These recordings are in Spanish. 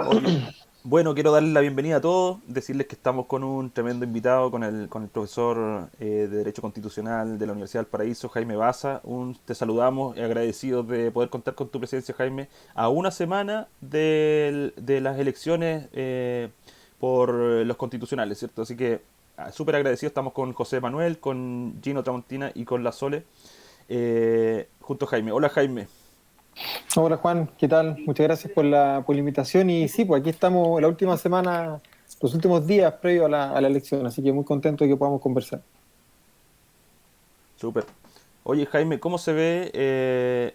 Oye, bueno, quiero darles la bienvenida a todos, decirles que estamos con un tremendo invitado, con el profesor de Derecho Constitucional de la Universidad del Paraíso, Jaime Baza. Te saludamos y agradecidos de poder contar con tu presencia, Jaime, a una semana de las elecciones por los constitucionales, ¿cierto? Así que súper agradecidos, estamos con José Manuel, con Gino Tramontina y con La Sole, junto a Jaime. Hola, Jaime. Hola Juan, ¿qué tal? Muchas gracias por la invitación y sí, pues aquí estamos la última semana, los últimos días previo a la elección, así que muy contento de que podamos conversar. Súper. Oye, Jaime, cómo se ve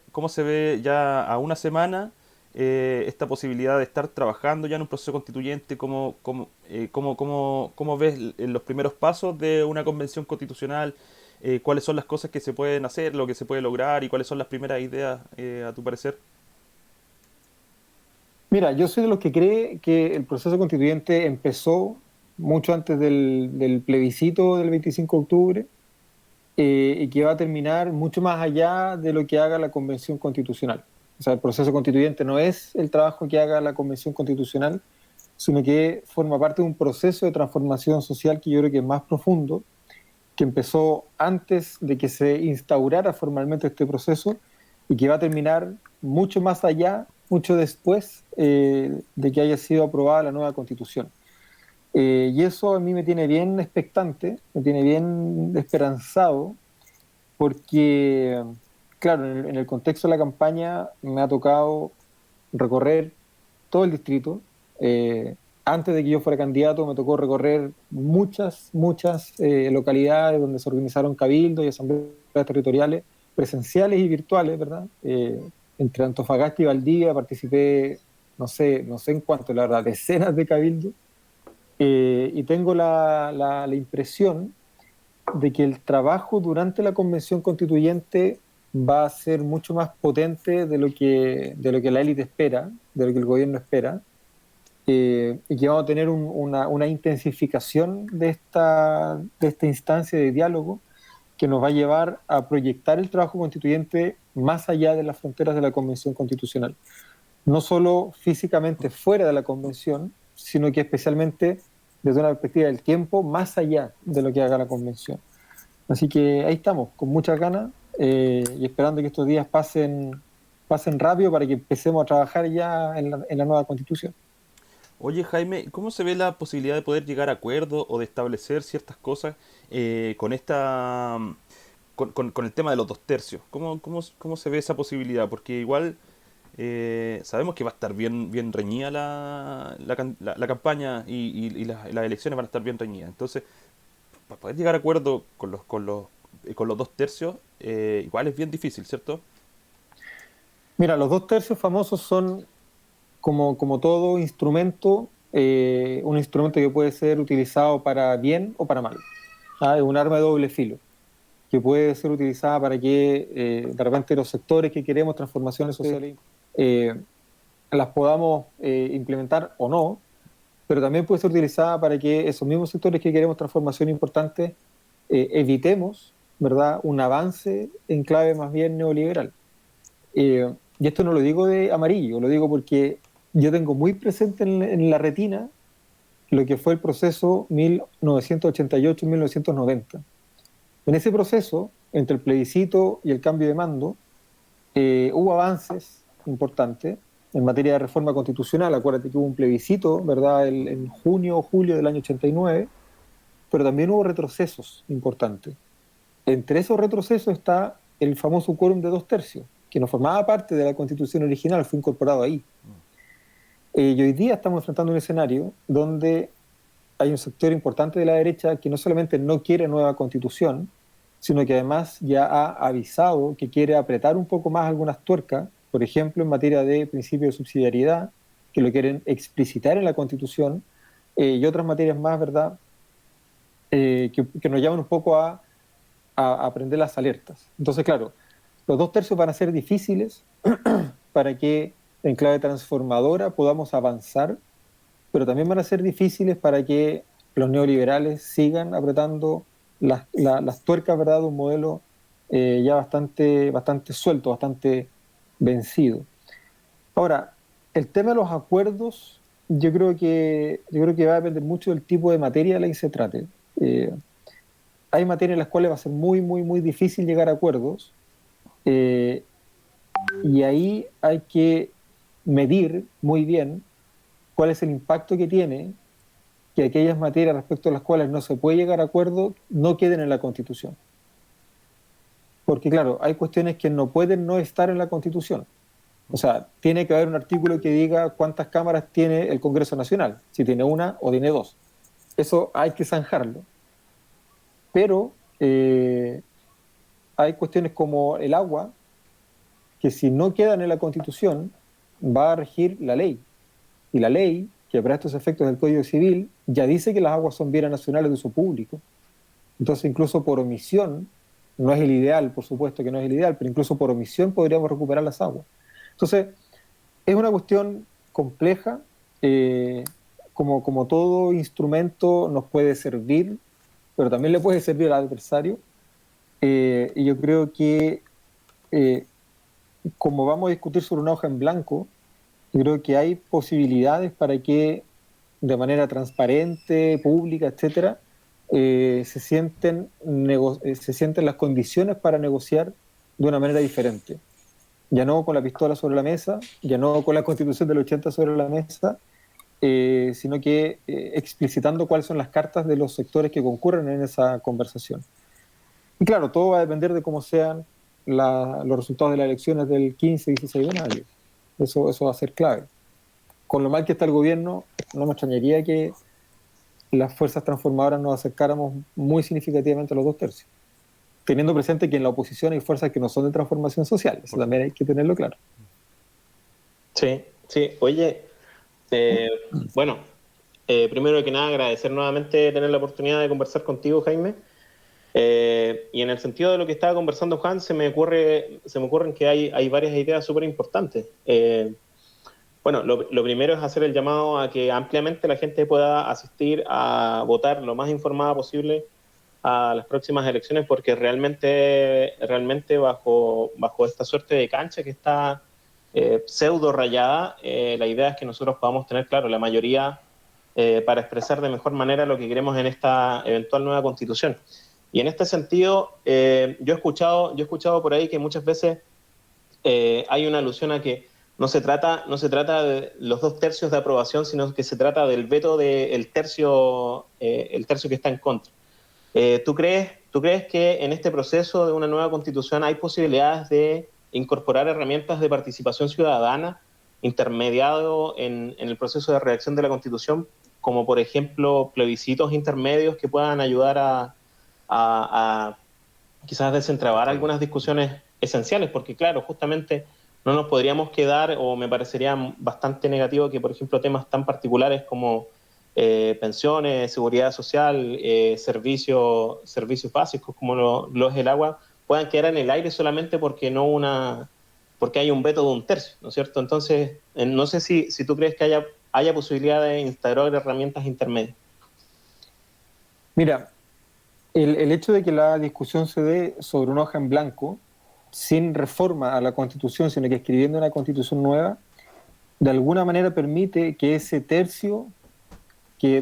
ya a una semana esta posibilidad de estar trabajando ya en un proceso constituyente? ¿Cómo ves los primeros pasos de una convención constitucional? ¿Cuáles son las cosas que se pueden hacer, lo que se puede lograr y cuáles son las primeras ideas, a tu parecer? Mira, yo soy de los que cree que el proceso constituyente empezó mucho antes del plebiscito del 25 de octubre y que va a terminar mucho más allá de lo que haga la Convención Constitucional. O sea, el proceso constituyente no es el trabajo que haga la Convención Constitucional, sino que forma parte de un proceso de transformación social que yo creo que es más profundo, que empezó antes de que se instaurara formalmente este proceso y que va a terminar mucho más allá, mucho después de que haya sido aprobada la nueva constitución. Y eso a mí me tiene bien expectante, me tiene bien esperanzado, porque, claro, en el contexto de la campaña me ha tocado recorrer todo el distrito. Antes de que yo fuera candidato, me tocó recorrer muchas localidades donde se organizaron cabildos y asambleas territoriales, presenciales y virtuales, ¿verdad? Entre Antofagasta y Valdivia participé, no sé en cuánto, la verdad, decenas de cabildos. Y tengo la impresión de que el trabajo durante la convención constituyente va a ser mucho más potente de lo que la élite espera, de lo que el gobierno espera, y que vamos a tener una intensificación de esta instancia de diálogo que nos va a llevar a proyectar el trabajo constituyente más allá de las fronteras de la Convención Constitucional. No solo físicamente fuera de la Convención, sino que especialmente desde una perspectiva del tiempo más allá de lo que haga la Convención. Así que ahí estamos, con muchas ganas y esperando que estos días pasen rápido para que empecemos a trabajar ya en la nueva Constitución. Oye, Jaime, ¿cómo se ve la posibilidad de poder llegar a acuerdos o de establecer ciertas cosas con con el tema de los dos tercios? ¿Cómo se ve esa posibilidad? Porque igual sabemos que va a estar bien reñida la campaña y las elecciones van a estar bien reñidas. Entonces, para poder llegar a acuerdo con los dos tercios, igual es bien difícil, ¿cierto? Mira, los dos tercios famosos son, como todo instrumento, un instrumento que puede ser utilizado para bien o para mal. ¿Ah? Es un arma de doble filo, que puede ser utilizada para que de repente los sectores que queremos transformaciones sociales eh, las podamos implementar o no, pero también puede ser utilizada para que esos mismos sectores que queremos transformación importante evitemos, ¿verdad?, un avance en clave más bien neoliberal. Y esto no lo digo de amarillo, lo digo porque yo tengo muy presente en la retina lo que fue el proceso 1988-1990. En ese proceso, entre el plebiscito y el cambio de mando, hubo avances importantes en materia de reforma constitucional. Acuérdate que hubo un plebiscito, ¿verdad?, en junio o julio del año 89, pero también hubo retrocesos importantes. Entre esos retrocesos está el famoso quórum de dos tercios, que no formaba parte de la constitución original, fue incorporado ahí. Y hoy día estamos enfrentando un escenario donde hay un sector importante de la derecha que no solamente no quiere nueva constitución, sino que además ya ha avisado que quiere apretar un poco más algunas tuercas, por ejemplo, en materia de principio de subsidiariedad, que lo quieren explicitar en la constitución, y otras materias más, ¿verdad?, que nos llaman un poco a prender las alertas. Entonces, claro, los dos tercios van a ser difíciles para que en clave transformadora podamos avanzar, pero también van a ser difíciles para que los neoliberales sigan apretando las tuercas, ¿verdad?, de un modelo ya bastante suelto, bastante vencido. Ahora, el tema de los acuerdos yo creo que va a depender mucho del tipo de materia de la que se trate. Eh, Hay materias en las cuales va a ser muy, muy, muy difícil llegar a acuerdos, eh, y ahí hay que medir muy bien cuál es el impacto que tiene que aquellas materias respecto a las cuales no se puede llegar a acuerdo no queden en la Constitución. Porque claro, hay cuestiones que no pueden no estar en la Constitución. O sea, tiene que haber un artículo que diga cuántas cámaras tiene el Congreso Nacional, si tiene una o tiene dos. Eso hay que zanjarlo. Pero hay cuestiones como el agua, que si no quedan en la Constitución, va a regir la ley. Y la ley, que para estos efectos del Código Civil, ya dice que las aguas son bienes nacionales de uso público. Entonces, incluso por omisión, no es el ideal, por supuesto que no es el ideal, pero incluso por omisión podríamos recuperar las aguas. Entonces, es una cuestión compleja. Como todo instrumento nos puede servir, pero también le puede servir al adversario. Y yo creo que eh, como vamos a discutir sobre una hoja en blanco, yo creo que hay posibilidades para que de manera transparente, pública, etcétera, se sienten las condiciones para negociar de una manera diferente. Ya no con la pistola sobre la mesa, ya no con la Constitución del 80 sobre la mesa, sino que explicitando cuáles son las cartas de los sectores que concurren en esa conversación. Y claro, todo va a depender de cómo sean los resultados de las elecciones del 15 y 16 de mayo. Eso va a ser clave. Con lo mal que está el gobierno, no me extrañaría que las fuerzas transformadoras nos acercáramos muy significativamente a los 2 tercios, teniendo presente que en la oposición hay fuerzas que no son de transformación social. Eso también hay que tenerlo claro. Sí, sí. Oye, eh, bueno, primero que nada agradecer nuevamente tener la oportunidad de conversar contigo, Jaime. Y en el sentido de lo que estaba conversando Juan, se me ocurren que hay varias ideas súper importantes. Bueno, lo primero es hacer el llamado a que ampliamente la gente pueda asistir a votar lo más informada posible a las próximas elecciones, porque realmente bajo esta suerte de cancha que está pseudo rayada, la idea es que nosotros podamos tener, claro, la mayoría para expresar de mejor manera lo que queremos en esta eventual nueva constitución. Y en este sentido, yo he escuchado por ahí que muchas veces hay una alusión a que no se trata de los 2 tercios de aprobación, sino que se trata del veto del el tercio que está en contra. ¿Tú crees que en este proceso de una nueva constitución hay posibilidades de incorporar herramientas de participación ciudadana intermediado en el proceso de redacción de la constitución, como por ejemplo plebiscitos intermedios que puedan ayudar a quizás desentrabar algunas discusiones esenciales? Porque claro, justamente no nos podríamos quedar, o me parecería bastante negativo que, por ejemplo, temas tan particulares como pensiones, seguridad social, servicios básicos como lo es el agua, puedan quedar en el aire solamente porque hay un veto de 1 tercio, ¿no es cierto? Entonces, no sé si tú crees que haya posibilidad de instaurar herramientas intermedias. Mira, el hecho de que la discusión se dé sobre una hoja en blanco, sin reforma a la Constitución, sino que escribiendo una Constitución nueva, de alguna manera permite que ese tercio que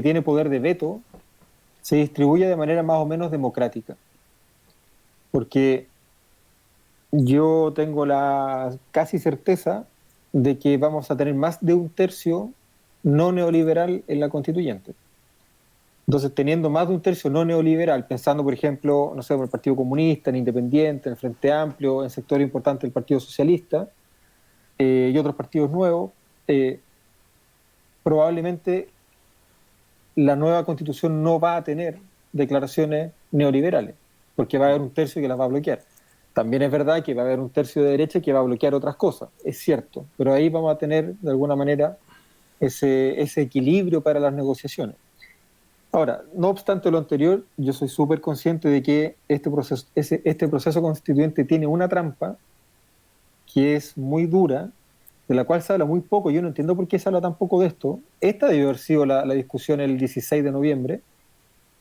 tiene poder de veto se distribuya de manera más o menos democrática. Porque yo tengo la casi certeza de que vamos a tener más de 1 tercio no neoliberal en la constituyente. Entonces, teniendo más de 1 tercio no neoliberal, pensando, por ejemplo, no sé, en el Partido Comunista, en Independiente, en el Frente Amplio, en sectores importantes del Partido Socialista y otros partidos nuevos, probablemente la nueva constitución no va a tener declaraciones neoliberales, porque va a haber 1 tercio que las va a bloquear. También es verdad que va a haber 1 tercio de derecha que va a bloquear otras cosas, es cierto, pero ahí vamos a tener de alguna manera ese equilibrio para las negociaciones. Ahora, no obstante lo anterior, yo soy súper consciente de que este proceso constituyente tiene una trampa que es muy dura, de la cual se habla muy poco. Yo no entiendo por qué se habla tan poco de esto. Esta debió haber sido la discusión el 16 de noviembre,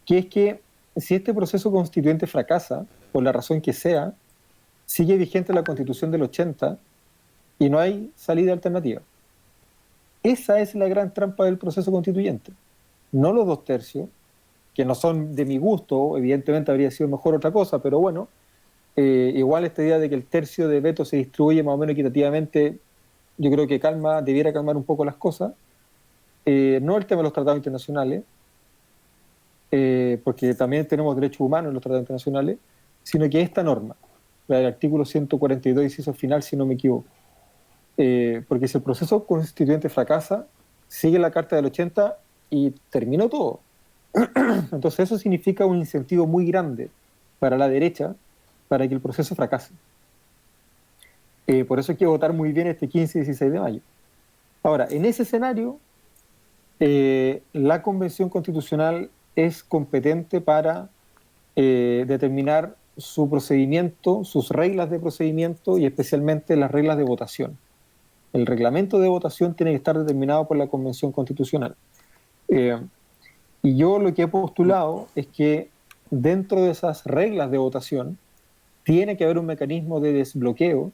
que es que si este proceso constituyente fracasa, por la razón que sea, sigue vigente la Constitución del 80 y no hay salida alternativa. Esa es la gran trampa del proceso constituyente. No los 2/3, que no son de mi gusto, evidentemente habría sido mejor otra cosa, pero bueno, igual esta idea de que el tercio de veto se distribuye más o menos equitativamente, yo creo que debiera calmar un poco las cosas. No el tema de los tratados internacionales, porque también tenemos derechos humanos en los tratados internacionales, sino que esta norma, la del artículo 142, inciso final, si no me equivoco. Porque si el proceso constituyente fracasa, sigue la Carta del 80 y terminó todo. Entonces eso significa un incentivo muy grande para la derecha para que el proceso fracase. Por eso hay que votar muy bien este 15 y 16 de mayo. Ahora, en ese escenario, la Convención Constitucional es competente para determinar su procedimiento, sus reglas de procedimiento y especialmente las reglas de votación. El reglamento de votación tiene que estar determinado por la Convención Constitucional. Y yo lo que he postulado es que dentro de esas reglas de votación tiene que haber un mecanismo de desbloqueo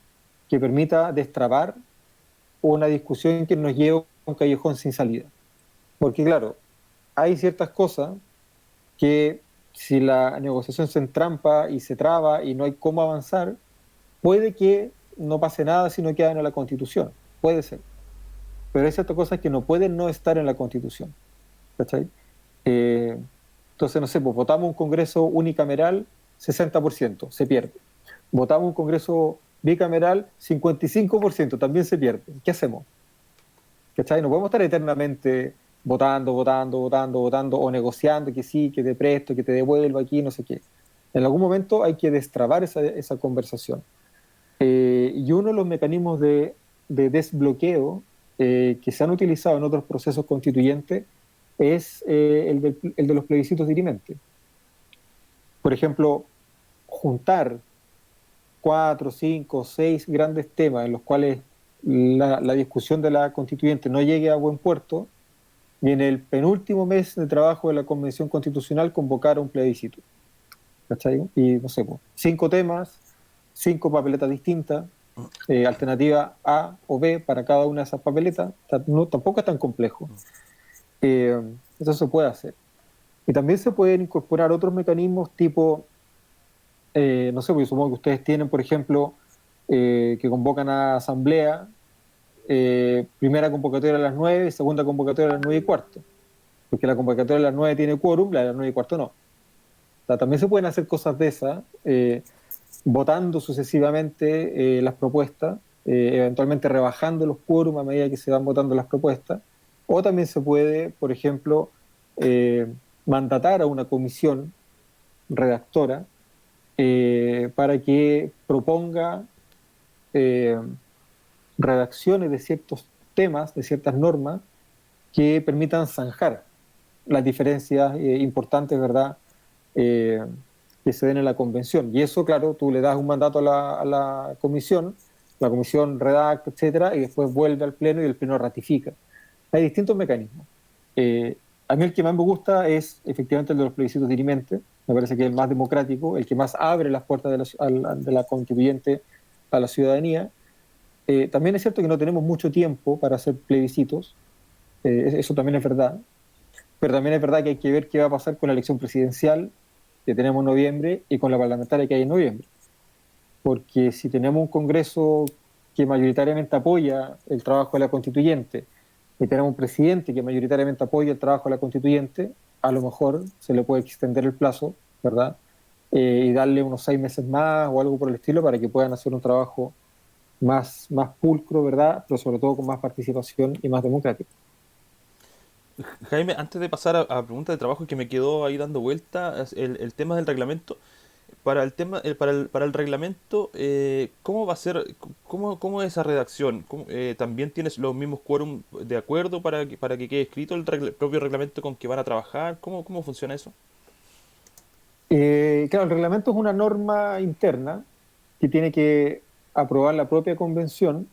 que permita destrabar una discusión que nos lleve a un callejón sin salida. Porque claro, hay ciertas cosas que si la negociación se entrampa y se traba y no hay cómo avanzar, puede que no pase nada si no quedan en la Constitución. Puede ser. Pero hay ciertas cosas que no pueden no estar en la Constitución. ¿Cachai? Entonces, no sé, pues votamos un Congreso unicameral, 60%, se pierde. Votamos un Congreso bicameral, 55%, también se pierde. ¿Qué hacemos? ¿Cachai? No podemos estar eternamente votando, o negociando que sí, que te presto, que te devuelvo aquí, no sé qué. En algún momento hay que destrabar esa conversación. Y uno de los mecanismos de desbloqueo que se han utilizado en otros procesos constituyentes es el de los plebiscitos dirimentes. Por ejemplo, juntar 4, 5, 6 grandes temas en los cuales la discusión de la constituyente no llegue a buen puerto, y en el penúltimo mes de trabajo de la Convención Constitucional convocar un plebiscito. ¿Cachai? Y no sé, 5 temas, 5 papeletas distintas, alternativa A o B para cada una de esas papeletas, tampoco es tan complejo. Eso se puede hacer. Y también se pueden incorporar otros mecanismos tipo, no sé, porque supongo que ustedes tienen, por ejemplo, que convocan a asamblea, primera convocatoria a las 9, segunda convocatoria a las 9:15, porque la convocatoria a las 9 tiene quórum, la de las 9:15 no. O sea, también se pueden hacer cosas de esas, votando sucesivamente las propuestas, eventualmente rebajando los quórum a medida que se van votando las propuestas, o también se puede, por ejemplo, mandatar a una comisión redactora para que proponga redacciones de ciertos temas, de ciertas normas que permitan zanjar las diferencias importantes, ¿verdad?, que se den en la convención. Y eso, claro, tú le das un mandato a la comisión redacta, etcétera, y después vuelve al pleno y el pleno ratifica. Hay distintos mecanismos. A mí el que más me gusta es efectivamente el de los plebiscitos dirimentes. Me parece que es el más democrático, el que más abre las puertas de la constituyente a la ciudadanía. También es cierto que no tenemos mucho tiempo para hacer plebiscitos, eso también es verdad, pero también es verdad que hay que ver qué va a pasar con la elección presidencial que tenemos en noviembre y con la parlamentaria que hay en noviembre. Porque si tenemos un Congreso que mayoritariamente apoya el trabajo de la constituyente y tenemos un presidente que mayoritariamente apoya el trabajo de la constituyente, a lo mejor se le puede extender el plazo, ¿verdad? Y darle unos 6 meses más o algo por el estilo para que puedan hacer un trabajo más pulcro, ¿verdad? Pero sobre todo con más participación y más democrático. Jaime, antes de pasar a preguntas de trabajo que me quedó ahí dando vuelta, el tema del reglamento. Para el tema, para el reglamento, ¿cómo va a ser, cómo es esa redacción? ¿También tienes los mismos quórum de acuerdo para que quede escrito el propio reglamento con que van a trabajar? ¿Cómo funciona eso? Claro, el reglamento es una norma interna que tiene que aprobar la propia convención,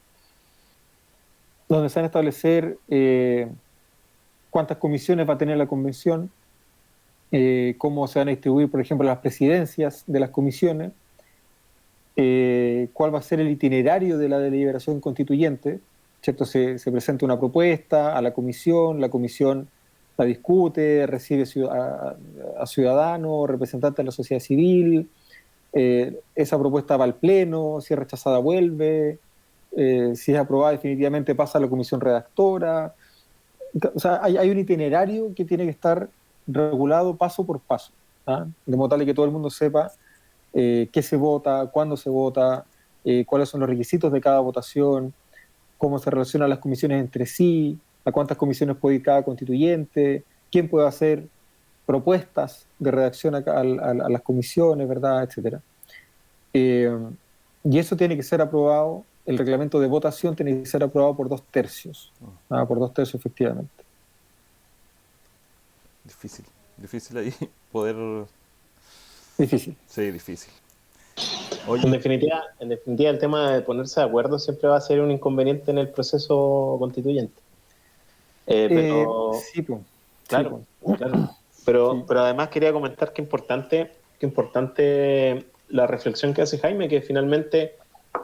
donde se van a establecer cuántas comisiones va a tener la convención, cómo se van a distribuir, por ejemplo, las presidencias de las comisiones, cuál va a ser el itinerario de la deliberación constituyente, ¿cierto? Se presenta una propuesta a la comisión la discute, recibe a ciudadanos, representantes de la sociedad civil, esa propuesta va al pleno, si es rechazada vuelve, si es aprobada definitivamente pasa a la comisión redactora. O sea, hay un itinerario que tiene que estar regulado paso por paso, ¿ah? De modo tal que todo el mundo sepa qué se vota, cuándo se vota, cuáles son los requisitos de cada votación, cómo se relacionan las comisiones entre sí, a cuántas comisiones puede ir cada constituyente, quién puede hacer propuestas de redacción a las comisiones, ¿verdad?, etcétera. Y eso tiene que ser aprobado, el reglamento de votación tiene que ser aprobado por 2/3, por 2/3 efectivamente. Difícil ahí poder... Difícil. Sí, difícil. Oye. En definitiva, el tema de ponerse de acuerdo siempre va a ser un inconveniente en el proceso constituyente. Pero sí, pues. Claro, claro. Pero además quería comentar que importante la reflexión que hace Jaime, que finalmente,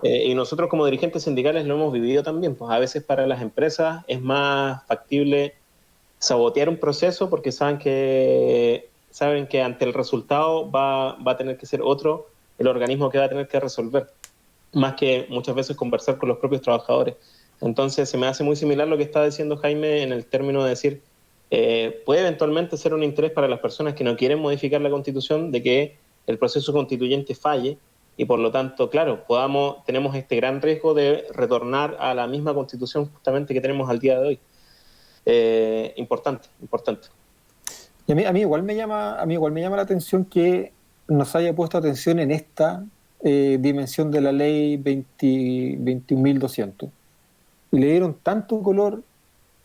y nosotros como dirigentes sindicales lo hemos vivido también, pues a veces para las empresas es más factible sabotear un proceso porque saben que ante el resultado va a tener que ser otro el organismo que va a tener que resolver, más que muchas veces conversar con los propios trabajadores. Entonces se me hace muy similar lo que está diciendo Jaime en el término de decir, puede eventualmente ser un interés para las personas que no quieren modificar la Constitución de que el proceso constituyente falle y por lo tanto, claro, tenemos este gran riesgo de retornar a la misma Constitución justamente que tenemos al día de hoy. Importante. Y a mí igual me llama la atención que nos haya puesto atención en esta dimensión de la ley 21.200. Y le dieron tanto color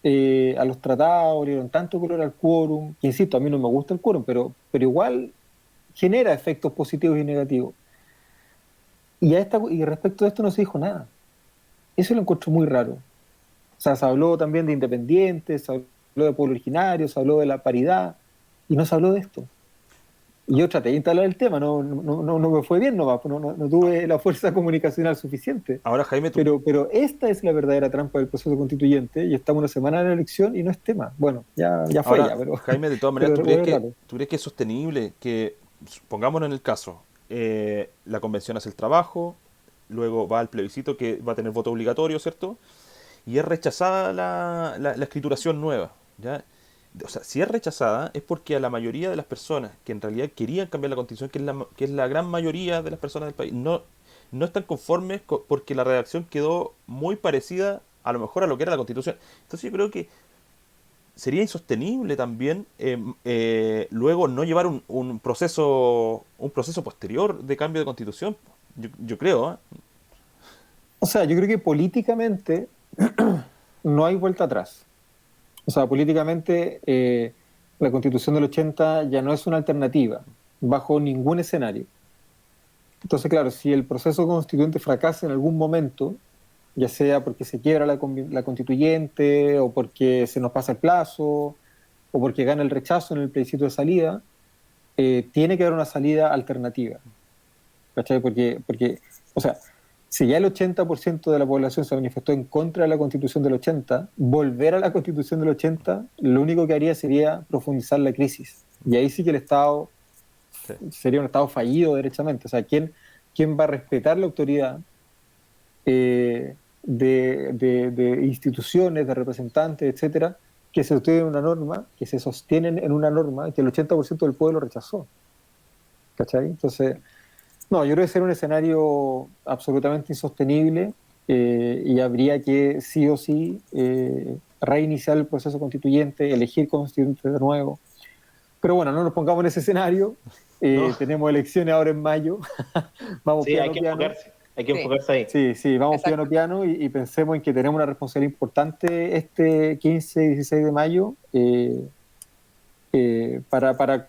a los tratados, le dieron tanto color al quórum, que insisto, a mí no me gusta el quórum, pero igual genera efectos positivos y negativos. Y respecto de esto no se dijo nada. Eso lo encuentro muy raro. O sea, se habló también de independientes, se habló de pueblo originario, se habló de la paridad, y no se habló de esto. Y yo traté de instalar el tema, no me fue bien, no tuve la fuerza comunicacional suficiente. Ahora, Jaime, pero esta es la verdadera trampa del proceso constituyente, y estamos una semana de la elección y no es tema. Bueno, ya fue. Ahora, Pero Jaime, de todas maneras, ¿tú crees que es sostenible? Que, pongámonos en el caso, la convención hace el trabajo, luego va al plebiscito que va a tener voto obligatorio, ¿cierto? Y es rechazada la escrituración nueva, ¿ya? O sea, si es rechazada es porque a la mayoría de las personas que en realidad querían cambiar la Constitución, que es la gran mayoría de las personas del país, no están conformes porque la redacción quedó muy parecida a lo mejor a lo que era la Constitución. Entonces yo creo que sería insostenible también luego no llevar un proceso posterior de cambio de Constitución. Yo creo, ¿eh? O sea, yo creo que políticamente no hay vuelta atrás. O sea, políticamente la Constitución del 80 ya no es una alternativa, bajo ningún escenario. Entonces, claro, si el proceso constituyente fracasa en algún momento, ya sea porque se quiebra la constituyente, o porque se nos pasa el plazo, o porque gana el rechazo en el plebiscito de salida, tiene que haber una salida alternativa. ¿Cachai? Porque, o sea, si ya el 80% de la población se manifestó en contra de la Constitución del 80, volver a la Constitución del 80 lo único que haría sería profundizar la crisis. Y ahí sí que el Estado sería un Estado fallido derechamente. O sea, ¿quién va a respetar la autoridad de instituciones, de representantes, etcétera, que se sostienen en una norma que el 80% del pueblo rechazó? ¿Cachai? Entonces... No, yo creo que sería un escenario absolutamente insostenible y habría que sí o sí reiniciar el proceso constituyente, elegir constituyentes de nuevo. Pero bueno, no nos pongamos en ese escenario. Tenemos elecciones ahora en mayo. Vamos piano. Hay que enfocarse ahí. Sí, vamos piano y pensemos en que tenemos una responsabilidad importante este 15 y 16 de mayo para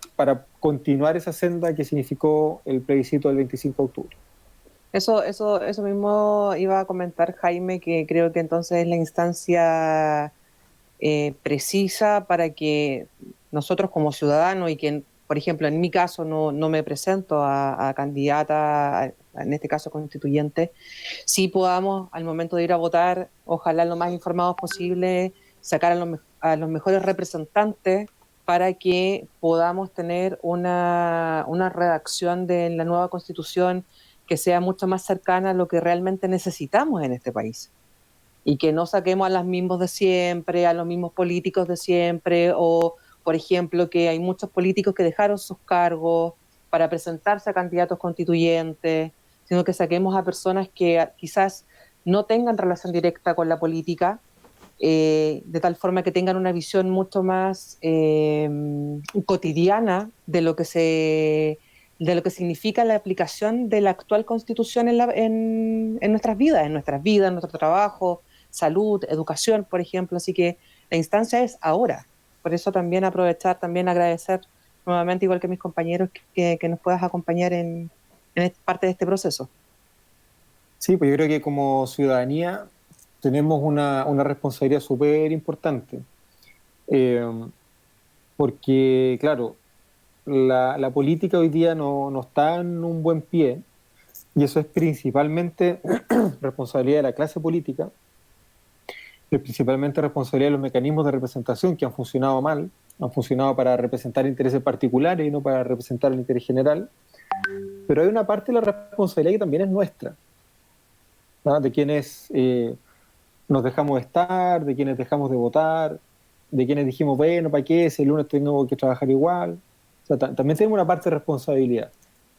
continuar esa senda que significó el plebiscito del 25 de octubre. Eso mismo iba a comentar, Jaime, que creo que entonces es la instancia precisa para que nosotros como ciudadanos, y que, por ejemplo, en mi caso no me presento a candidata en este caso constituyente, sí podamos al momento de ir a votar, ojalá lo más informados posible, sacar a los mejores representantes para que podamos tener una redacción de la nueva Constitución que sea mucho más cercana a lo que realmente necesitamos en este país. Y que no saquemos a los mismos de siempre, a los mismos políticos de siempre, o, por ejemplo, que hay muchos políticos que dejaron sus cargos para presentarse a candidatos constituyentes, sino que saquemos a personas que quizás no tengan relación directa con la política, de tal forma que tengan una visión mucho más cotidiana de lo que significa la aplicación de la actual Constitución en nuestras vidas, en nuestro trabajo, salud, educación, por ejemplo. Así que la instancia es ahora. Por eso también aprovechar, también agradecer nuevamente, igual que mis compañeros, que nos puedas acompañar en parte de este proceso. Sí, pues yo creo que como ciudadanía tenemos una responsabilidad súper importante, porque, claro, la política hoy día no está en un buen pie, y eso es principalmente responsabilidad de la clase política, es principalmente responsabilidad de los mecanismos de representación que han funcionado mal, han funcionado para representar intereses particulares y no para representar el interés general, pero hay una parte de la responsabilidad que también es nuestra, ¿no? De quienes nos dejamos de estar, de quienes dejamos de votar, de quienes dijimos, bueno, ¿para qué? Si el lunes tengo que trabajar igual. O sea, también tenemos una parte de responsabilidad.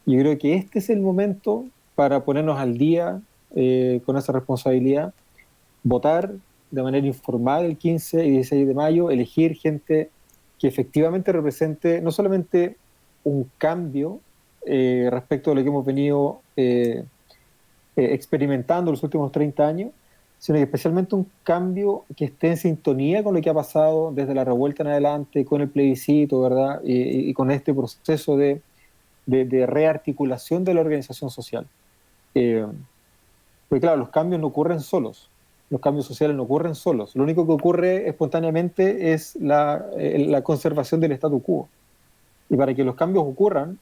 Y yo creo que este es el momento para ponernos al día con esa responsabilidad, votar de manera informal el 15 y 16 de mayo, elegir gente que efectivamente represente no solamente un cambio respecto a lo que hemos venido experimentando los últimos 30 años, sino que especialmente un cambio que esté en sintonía con lo que ha pasado desde la revuelta en adelante, con el plebiscito, ¿verdad? Y con este proceso de rearticulación de la organización social. Porque claro, los cambios no ocurren solos, los cambios sociales no ocurren solos, lo único que ocurre espontáneamente es la conservación del statu quo. Y para que los cambios ocurran,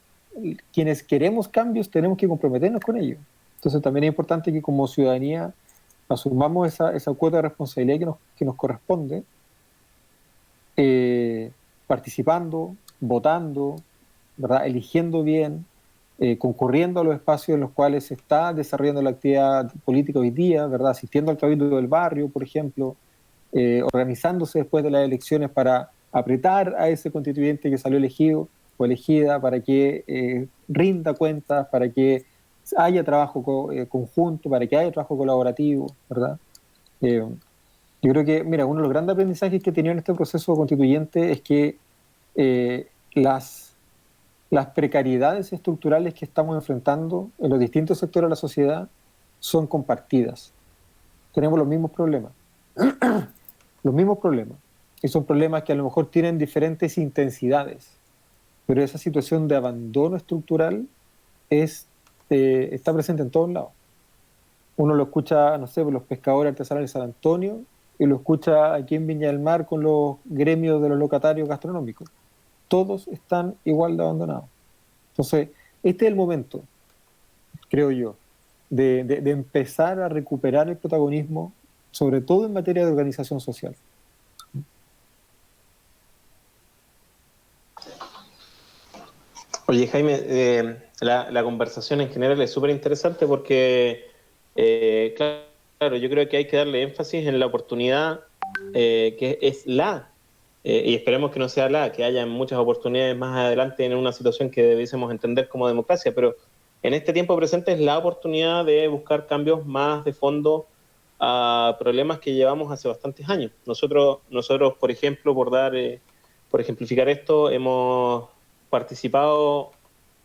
quienes queremos cambios tenemos que comprometernos con ellos. Entonces también es importante que como ciudadanía asumamos esa cuota de responsabilidad que nos corresponde, participando, votando, ¿verdad? Eligiendo bien, concurriendo a los espacios en los cuales se está desarrollando la actividad política hoy día, ¿verdad? Asistiendo al cabildo del barrio, por ejemplo, organizándose después de las elecciones para apretar a ese constituyente que salió elegido o elegida para que rinda cuentas, para que haya trabajo conjunto, para que haya trabajo colaborativo, ¿verdad? Yo creo que, mira, uno de los grandes aprendizajes que he tenido en este proceso constituyente es que las precariedades estructurales que estamos enfrentando en los distintos sectores de la sociedad son compartidas. Tenemos los mismos problemas. Los mismos problemas. Y son problemas que a lo mejor tienen diferentes intensidades. Pero esa situación de abandono estructural está presente en todos lados. Uno lo escucha, no sé, por los pescadores artesanales de San Antonio, y lo escucha aquí en Viña del Mar con los gremios de los locatarios gastronómicos. Todos están igual de abandonados. Entonces, este es el momento, creo yo, de empezar a recuperar el protagonismo, sobre todo en materia de organización social. Oye, Jaime, la conversación en general es súper interesante porque, claro, yo creo que hay que darle énfasis en la oportunidad que es y esperemos que no sea que haya muchas oportunidades más adelante en una situación que debiésemos entender como democracia, pero en este tiempo presente es la oportunidad de buscar cambios más de fondo a problemas que llevamos hace bastantes años. Nosotros por ejemplo, por ejemplificar esto, hemos participado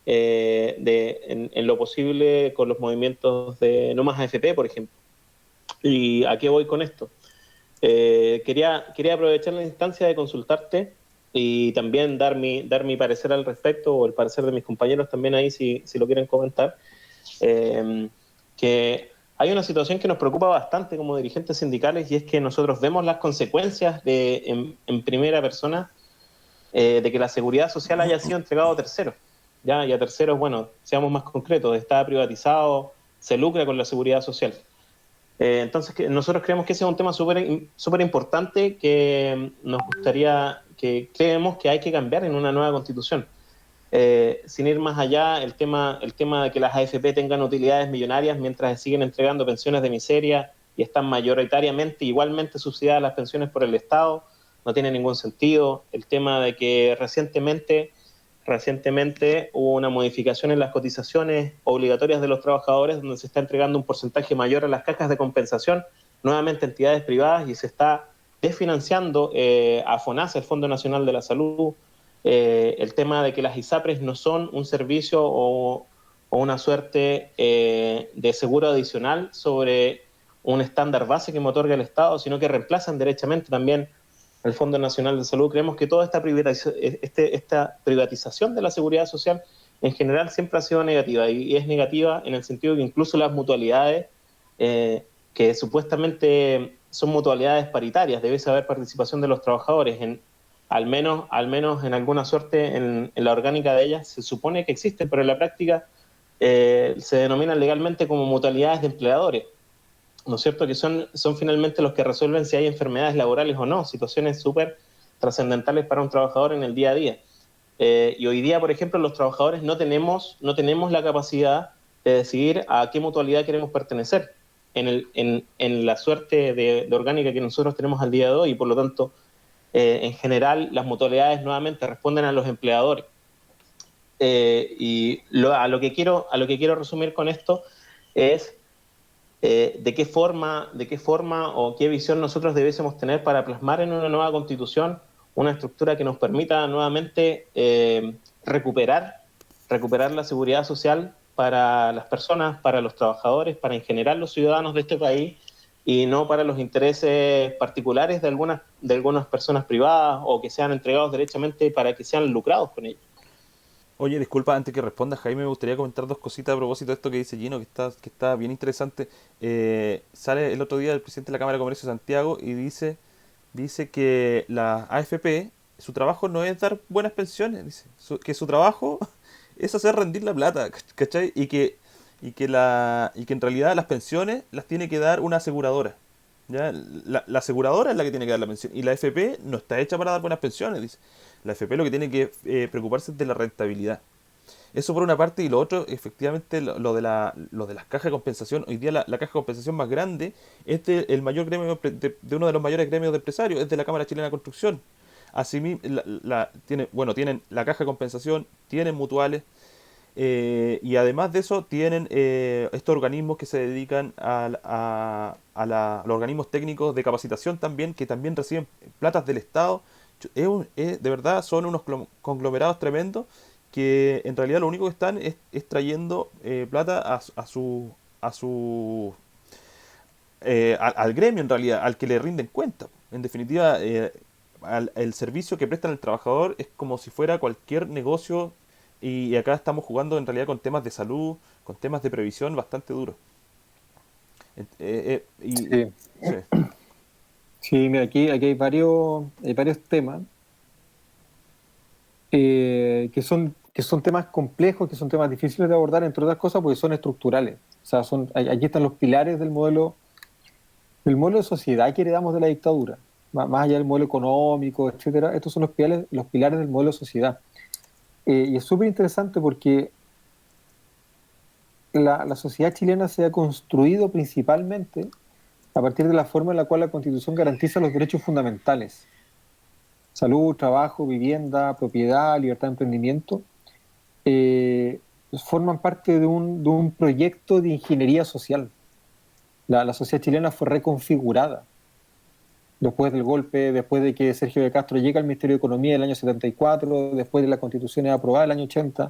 en lo posible con los movimientos de No Más AFP, por ejemplo. ¿Y a qué voy con esto? Quería aprovechar la instancia de consultarte y también dar mi parecer al respecto, o el parecer de mis compañeros también ahí, si lo quieren comentar, que hay una situación que nos preocupa bastante como dirigentes sindicales, y es que nosotros vemos las consecuencias en primera persona de que la seguridad social haya sido entregado a terceros. ¿ya? Y a terceros, bueno, seamos más concretos, está privatizado, se lucra con la seguridad social. Entonces, nosotros creemos que ese es un tema súper importante que nos gustaría, que creemos que hay que cambiar en una nueva constitución. Sin ir más allá, el tema de que las AFP tengan utilidades millonarias mientras siguen entregando pensiones de miseria y están mayoritariamente, igualmente subsidiadas las pensiones por el Estado, no tiene ningún sentido. El tema de que recientemente hubo una modificación en las cotizaciones obligatorias de los trabajadores donde se está entregando un porcentaje mayor a las cajas de compensación, nuevamente entidades privadas, y se está desfinanciando a FONASA, el Fondo Nacional de la Salud. El tema de que las ISAPRES no son un servicio o una suerte de seguro adicional sobre un estándar base que me otorga el Estado, sino que reemplazan derechamente también el Fondo Nacional de Salud. Creemos que toda esta privatización de la seguridad social en general siempre ha sido negativa, y es negativa en el sentido que incluso las mutualidades, que supuestamente son mutualidades paritarias, debe haber participación de los trabajadores, al menos en alguna suerte en la orgánica de ellas se supone que existen, pero en la práctica se denominan legalmente como mutualidades de empleadores, ¿no es cierto?, que son finalmente los que resuelven si hay enfermedades laborales o no, situaciones súper trascendentales para un trabajador en el día a día. Y hoy día, por ejemplo, los trabajadores no tenemos la capacidad de decidir a qué mutualidad queremos pertenecer en la suerte de orgánica que nosotros tenemos al día de hoy, y por lo tanto, en general, las mutualidades nuevamente responden a los empleadores. A lo que quiero resumir con esto es de qué forma o qué visión nosotros debiésemos tener para plasmar en una nueva constitución una estructura que nos permita nuevamente recuperar la seguridad social para las personas, para los trabajadores, para en general los ciudadanos de este país, y no para los intereses particulares de algunas personas privadas, o que sean entregados derechamente para que sean lucrados con ellos. Oye, disculpa, antes que responda Jaime, me gustaría comentar dos cositas a propósito de esto que dice Gino, que está bien interesante. Sale el otro día el presidente de la Cámara de Comercio de Santiago y dice que la AFP, su trabajo no es dar buenas pensiones, dice, que su trabajo es hacer rendir la plata, ¿cachai? Y que en realidad las pensiones las tiene que dar una aseguradora. ¿Ya? La aseguradora es la que tiene que dar la pensión, y la AFP no está hecha para dar buenas pensiones, dice. La AFP lo que tiene que preocuparse es de la rentabilidad. Eso por una parte, y lo otro, efectivamente, lo de las cajas de compensación. Hoy día la caja de compensación más grande es el mayor gremio de uno de los mayores gremios de empresarios, es de la Cámara Chilena de Construcción. Asimismo, tienen la caja de compensación, tienen mutuales, y además de eso tienen estos organismos que se dedican a los organismos técnicos de capacitación también, que también reciben platas del Estado. De verdad son unos conglomerados tremendos que en realidad lo único que están es trayendo plata al gremio, en realidad, al que le rinden cuenta. En definitiva, el servicio que prestan al trabajador es como si fuera cualquier negocio, y acá estamos jugando en realidad con temas de salud, con temas de previsión bastante duros. Sí. Sí. Sí, mira, aquí hay varios temas que son temas complejos, que son temas difíciles de abordar, entre otras cosas, porque son estructurales. O sea, aquí están los pilares del modelo de sociedad que heredamos de la dictadura, más allá del modelo económico, etcétera. Estos son los pilares del modelo de sociedad. Y es súper interesante porque la sociedad chilena se ha construido principalmente a partir de la forma en la cual la Constitución garantiza los derechos fundamentales: salud, trabajo, vivienda, propiedad, libertad de emprendimiento. Forman parte de un proyecto de ingeniería social. La sociedad chilena fue reconfigurada después del golpe, después de que Sergio de Castro llega al Ministerio de Economía en el año 74, después de la Constitución aprobada en el año 80,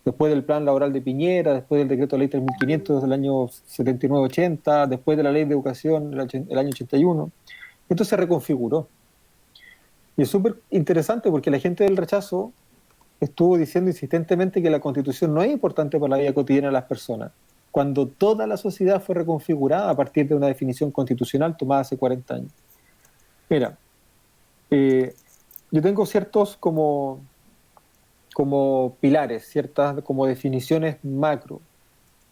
después del plan laboral de Piñera, después del decreto de ley 3500 del año 79-80, después de la ley de educación el año 81. Esto se reconfiguró. Y es súper interesante porque la gente del rechazo estuvo diciendo insistentemente que la Constitución no es importante para la vida cotidiana de las personas, cuando toda la sociedad fue reconfigurada a partir de una definición constitucional tomada hace 40 años. Mira, yo tengo ciertos como como pilares, ciertas como definiciones macro,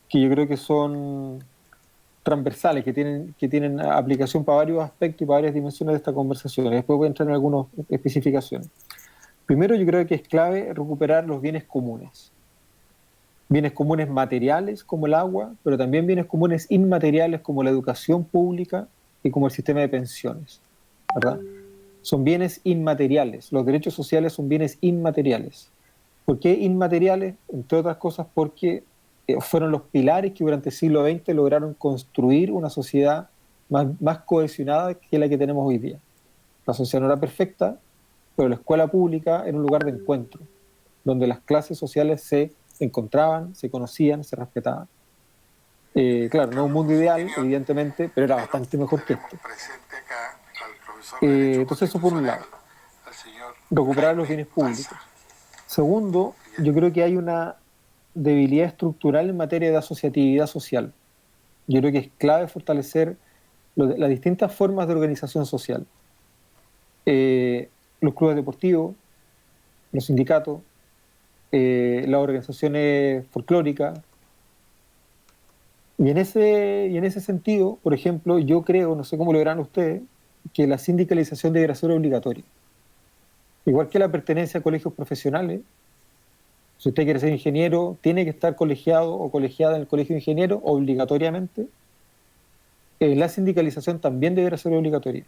que yo creo que son transversales, que tienen aplicación para varios aspectos y para varias dimensiones de esta conversación. Después voy a entrar en algunas especificaciones. Primero, yo creo que es clave recuperar los bienes comunes. Bienes comunes materiales como el agua, pero también bienes comunes inmateriales como la educación pública y como el sistema de pensiones, ¿verdad? Son bienes inmateriales. Los derechos sociales son bienes inmateriales. ¿Por qué inmateriales? Entre otras cosas porque fueron los pilares que durante el siglo XX lograron construir una sociedad más cohesionada que la que tenemos hoy día. La sociedad no era perfecta, pero la escuela pública era un lugar de encuentro, donde las clases sociales se encontraban, se conocían, se respetaban. Claro, no un mundo ideal, evidentemente, pero era bastante mejor que esto. Entonces eso por un lado, recuperar los bienes públicos. Segundo, yo creo que hay una debilidad estructural en materia de asociatividad social. Yo creo que es clave fortalecer las distintas formas de organización social. Los clubes deportivos, los sindicatos, las organizaciones folclóricas. Y en ese sentido, por ejemplo, yo creo, no sé cómo lo verán ustedes, que la sindicalización debería ser obligatoria. Igual que la pertenencia a colegios profesionales, si usted quiere ser ingeniero, tiene que estar colegiado o colegiada en el colegio de ingeniero obligatoriamente. La sindicalización también debería ser obligatoria.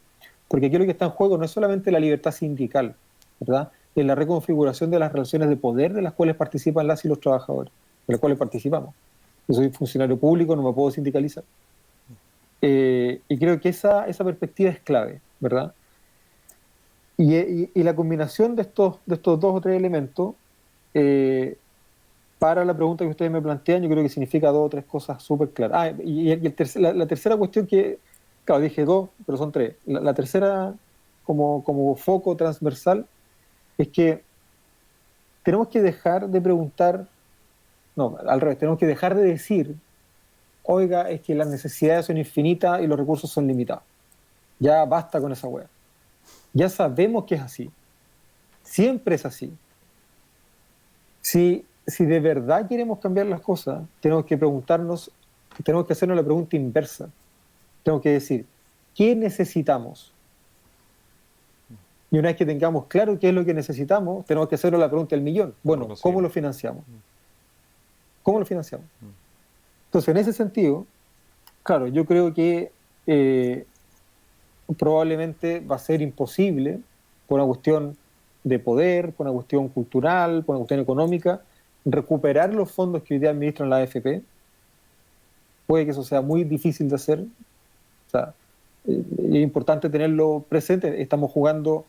Porque aquí lo que está en juego no es solamente la libertad sindical, ¿verdad? Es la reconfiguración de las relaciones de poder de las cuales participan las y los trabajadores, de las cuales participamos. Yo soy funcionario público, no me puedo sindicalizar. Y creo que esa perspectiva es clave, ¿verdad? Y la combinación de estos dos o tres elementos, para la pregunta que ustedes me plantean, yo creo que significa dos o tres cosas súper claras. La tercera cuestión que, claro, dije dos, pero son tres. La tercera, como foco transversal, es que tenemos que dejar de preguntar, no, al revés, tenemos que dejar de decir, oiga, es que las necesidades son infinitas y los recursos son limitados. Ya basta con esa wea. Ya sabemos que es así. Siempre es así. Si de verdad queremos cambiar las cosas, tenemos que preguntarnos, tenemos que hacernos la pregunta inversa. Tenemos que decir, ¿qué necesitamos? Y una vez que tengamos claro qué es lo que necesitamos, tenemos que hacernos la pregunta del millón. Bueno, ¿cómo lo financiamos? ¿Cómo lo financiamos? Entonces, en ese sentido, claro, yo creo que probablemente va a ser imposible, por una cuestión de poder, por una cuestión cultural, por una cuestión económica, recuperar los fondos que hoy día administran la AFP. Puede que eso sea muy difícil de hacer. O sea, es importante tenerlo presente. Estamos jugando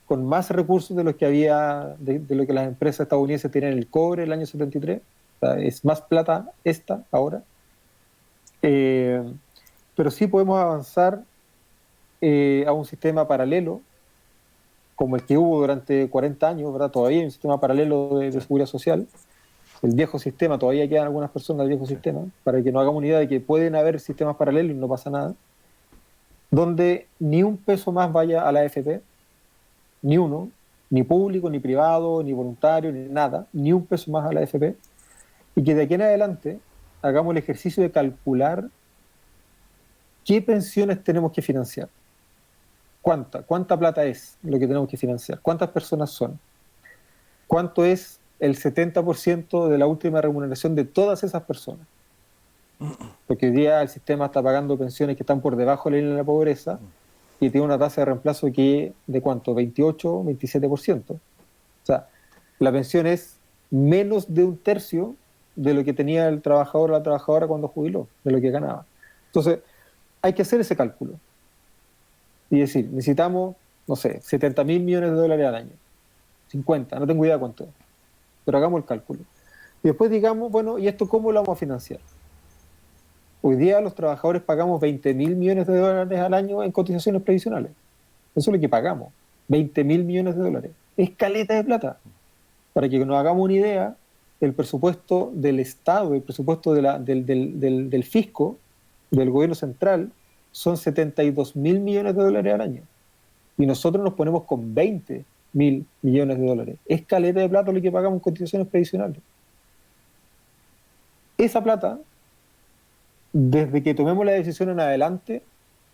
con más recursos de los que había, de lo que las empresas estadounidenses tenían en el cobre el año 73. O sea, es más plata esta ahora. Pero sí podemos avanzar a un sistema paralelo, como el que hubo durante 40 años, ¿verdad? Todavía hay un sistema paralelo de seguridad social. El viejo sistema, todavía quedan algunas personas del viejo sistema, para que nos hagamos una idea de que pueden haber sistemas paralelos y no pasa nada, donde ni un peso más vaya a la AFP, ni uno, ni público, ni privado, ni voluntario, ni nada, ni un peso más a la AFP, y que de aquí en adelante hagamos el ejercicio de calcular qué pensiones tenemos que financiar. ¿Cuánta plata es lo que tenemos que financiar? ¿Cuántas personas son? ¿Cuánto es el 70% de la última remuneración de todas esas personas? Porque hoy día el sistema está pagando pensiones que están por debajo de la línea de la pobreza y tiene una tasa de reemplazo que ¿de cuánto? 28, 27%. O sea, la pensión es menos de un tercio de lo que tenía el trabajador o la trabajadora cuando jubiló, de lo que ganaba. Entonces, hay que hacer ese cálculo y decir, necesitamos, no sé, 70.000 millones de dólares al año, 50, no tengo idea cuánto es, pero hagamos el cálculo. Y después digamos, bueno, ¿y esto cómo lo vamos a financiar? Hoy día los trabajadores pagamos 20.000 millones de dólares al año en cotizaciones previsionales. Eso es lo que pagamos, 20.000 millones de dólares. Es caleta de plata. Para que nos hagamos una idea, el presupuesto del Estado, el presupuesto del fisco, del gobierno central, son 72.000 millones de dólares al año. Y nosotros nos ponemos con 20 mil millones de dólares. Es caleta de plata lo que pagamos en cotizaciones previsionales. Esa plata, desde que tomemos la decisión en adelante,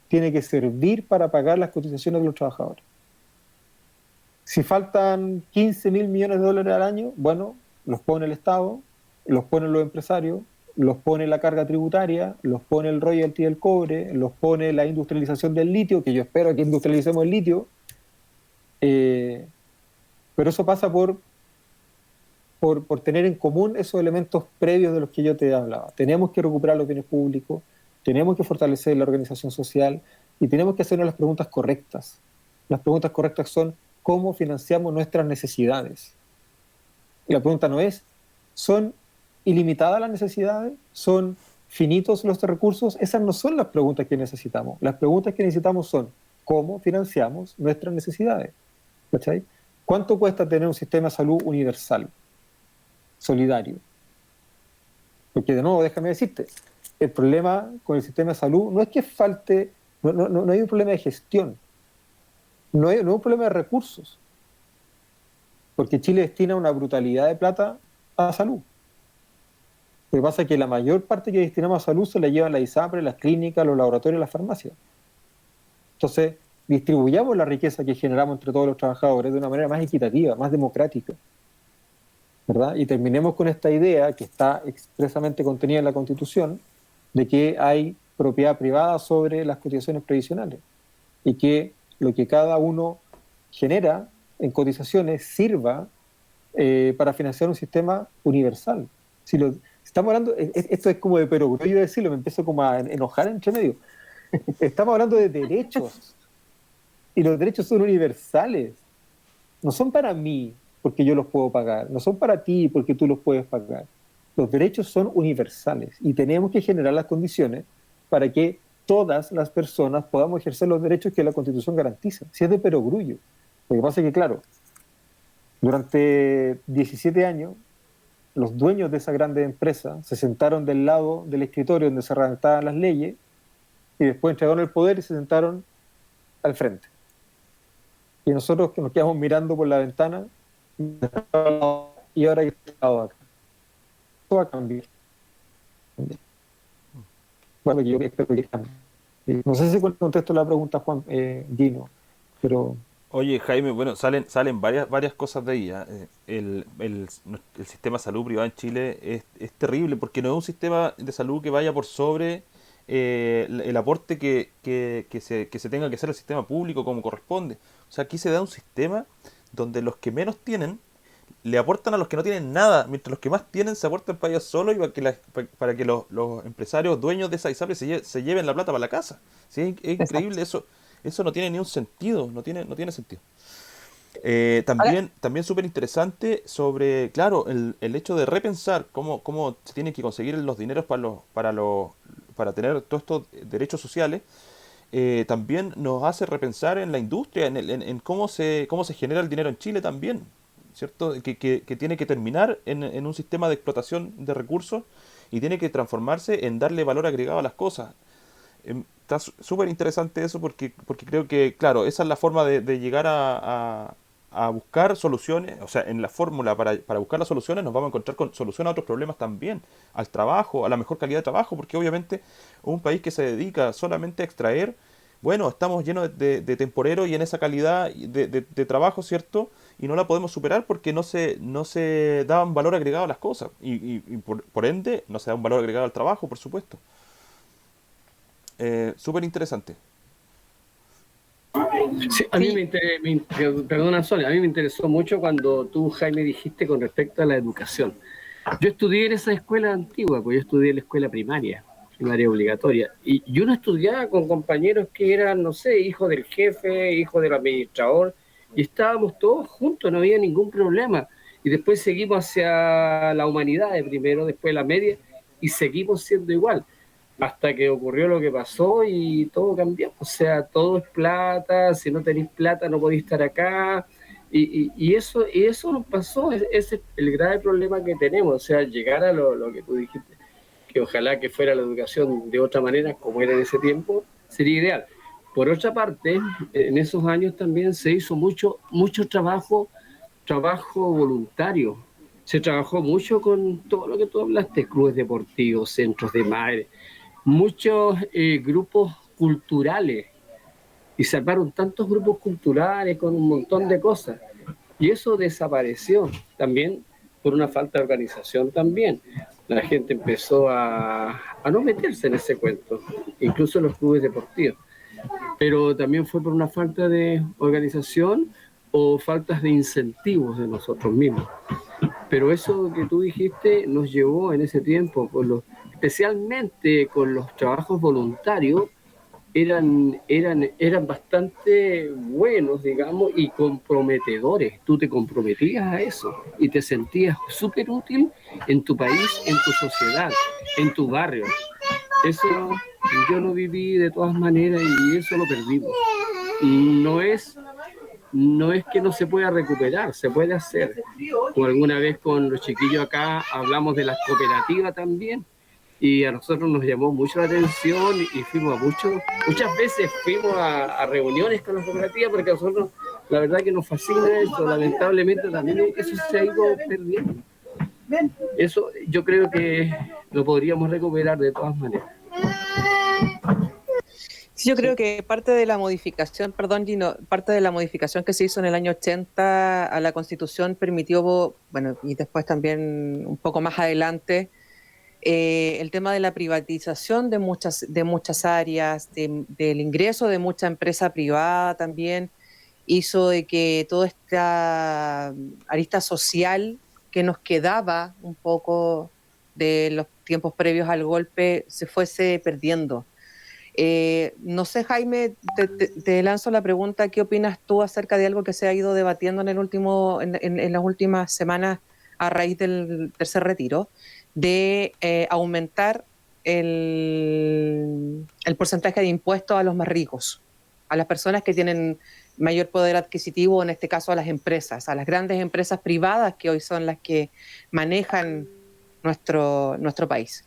tiene que servir para pagar las cotizaciones de los trabajadores. Si faltan 15 mil millones de dólares al año, bueno, los pone el Estado, los ponen los empresarios, los pone la carga tributaria, los pone el royalty del cobre, los pone la industrialización del litio, que yo espero que industrialicemos el litio, pero eso pasa por tener en común esos elementos previos de los que yo te hablaba. Tenemos que recuperar los bienes públicos, tenemos que fortalecer la organización social y tenemos que hacernos las preguntas correctas. Las preguntas correctas son: ¿cómo financiamos nuestras necesidades? Y la pregunta no es: ¿son ilimitadas las necesidades? ¿Son finitos los recursos? Esas no son las preguntas que necesitamos. Las preguntas que necesitamos son: ¿cómo financiamos nuestras necesidades? ¿Cachai? ¿Cuánto cuesta tener un sistema de salud universal, solidario? Porque, de nuevo, déjame decirte, el problema con el sistema de salud no es que falte, no hay un problema de gestión, no hay un problema de recursos, porque Chile destina una brutalidad de plata a la salud. Lo que pasa es que la mayor parte que destinamos a salud se la llevan las ISAPRE, las clínicas, los laboratorios, las farmacias. Entonces, distribuyamos la riqueza que generamos entre todos los trabajadores de una manera más equitativa, más democrática, ¿verdad? Y terminemos con esta idea que está expresamente contenida en la Constitución de que hay propiedad privada sobre las cotizaciones previsionales y que lo que cada uno genera en cotizaciones sirva para financiar un sistema universal. Si estamos hablando, esto es como de perogrullo decirlo, me empiezo como a enojar entre medio. Estamos hablando de derechos y los derechos son universales. No son para mí porque yo los puedo pagar, no son para ti porque tú los puedes pagar. Los derechos son universales y tenemos que generar las condiciones para que todas las personas podamos ejercer los derechos que la Constitución garantiza. Si es de perogrullo. Lo que pasa es que, claro, durante 17 años, los dueños de esa grande empresa se sentaron del lado del escritorio donde se redactaban las leyes y después entregaron el poder y se sentaron al frente. Y nosotros que nos quedamos mirando por la ventana y ahora yo estoy acá. Todo va a cambiar. Bueno, yo espero que cambie. No sé si contesto la pregunta, Juan, Gino, pero... Oye, Jaime, bueno, salen varias cosas de ahí. El sistema de salud privado en Chile es terrible porque no es un sistema de salud que vaya por sobre el aporte que se tenga que hacer al sistema público como corresponde. O sea, aquí se da un sistema donde los que menos tienen le aportan a los que no tienen nada, mientras los que más tienen se aportan para ellos solos y para que los empresarios dueños de esa ISAPRE se lleven la plata para la casa. ¿Sí? Es increíble eso. Eso no tiene ni un sentido, no tiene sentido. También súper interesante sobre, claro, el hecho de repensar cómo se tienen que conseguir los dineros para tener todos estos derechos sociales. También nos hace repensar en la industria, en cómo se genera el dinero en Chile también, ¿cierto? Que tiene que terminar en un sistema de explotación de recursos y tiene que transformarse en darle valor agregado a las cosas. Está súper interesante eso porque creo que, claro, esa es la forma de llegar a buscar soluciones. O sea, en la fórmula para buscar las soluciones nos vamos a encontrar con soluciones a otros problemas también, al trabajo, a la mejor calidad de trabajo, porque obviamente un país que se dedica solamente a extraer, bueno, estamos llenos de temporeros y en esa calidad de trabajo, ¿cierto? Y no la podemos superar porque no se da un valor agregado a las cosas y por ende no se da un valor agregado al trabajo, por supuesto. Súper interesante. Sí, a mí perdona Sonia, a mí me interesó mucho cuando tú, Jaime, dijiste con respecto a la educación. Yo estudié en esa escuela antigua, pues yo estudié en la escuela primaria obligatoria, y yo no estudiaba con compañeros que eran, no sé, hijos del jefe, hijos del administrador, y estábamos todos juntos, no había ningún problema. Y después seguimos hacia la humanidad primero, después la media, y seguimos siendo igual. Hasta que ocurrió lo que pasó y todo cambió. O sea, todo es plata, si no tenéis plata no podéis estar acá. Y eso nos pasó, ese es el grave problema que tenemos. O sea, llegar a lo que tú dijiste, que ojalá que fuera la educación de otra manera, como era en ese tiempo, sería ideal. por otra parte, en esos años también se hizo mucho trabajo voluntario. Se trabajó mucho con todo lo que tú hablaste, clubes deportivos, centros de madre, muchos grupos culturales, y se armaron tantos grupos culturales con un montón de cosas. Y eso desapareció también por una falta de organización también. La gente empezó a no meterse en ese cuento, incluso los clubes deportivos. Pero también fue por una falta de organización o faltas de incentivos de nosotros mismos. Pero eso que tú dijiste nos llevó en ese tiempo, especialmente con los trabajos voluntarios, eran bastante buenos, digamos, y comprometedores. Tú te comprometías a eso y te sentías súper útil en tu país, en tu sociedad, en tu barrio. Eso yo lo viví de todas maneras y eso lo perdimos. No es que no se pueda recuperar, se puede hacer. Como alguna vez con los chiquillos acá hablamos de las cooperativas también, y a nosotros nos llamó mucho la atención y fuimos muchas veces fuimos a reuniones con las cooperativas porque a nosotros la verdad que nos fascina eso. Lamentablemente también eso se ha ido perdiendo. Eso yo creo que lo podríamos recuperar de todas maneras. Sí, yo creo que parte de la modificación, perdón Gino, parte de la modificación que se hizo en el año 80 a la Constitución permitió, bueno, y después también un poco más adelante, el tema de la privatización de muchas áreas, del ingreso de mucha empresa privada también, hizo de que toda esta arista social que nos quedaba un poco de los tiempos previos al golpe se fuese perdiendo. No sé, Jaime, te lanzo la pregunta, ¿qué opinas tú acerca de algo que se ha ido debatiendo en las últimas semanas a raíz del tercer retiro, de aumentar el porcentaje de impuestos a los más ricos, a las personas que tienen mayor poder adquisitivo, en este caso a las empresas, a las grandes empresas privadas que hoy son las que manejan nuestro país?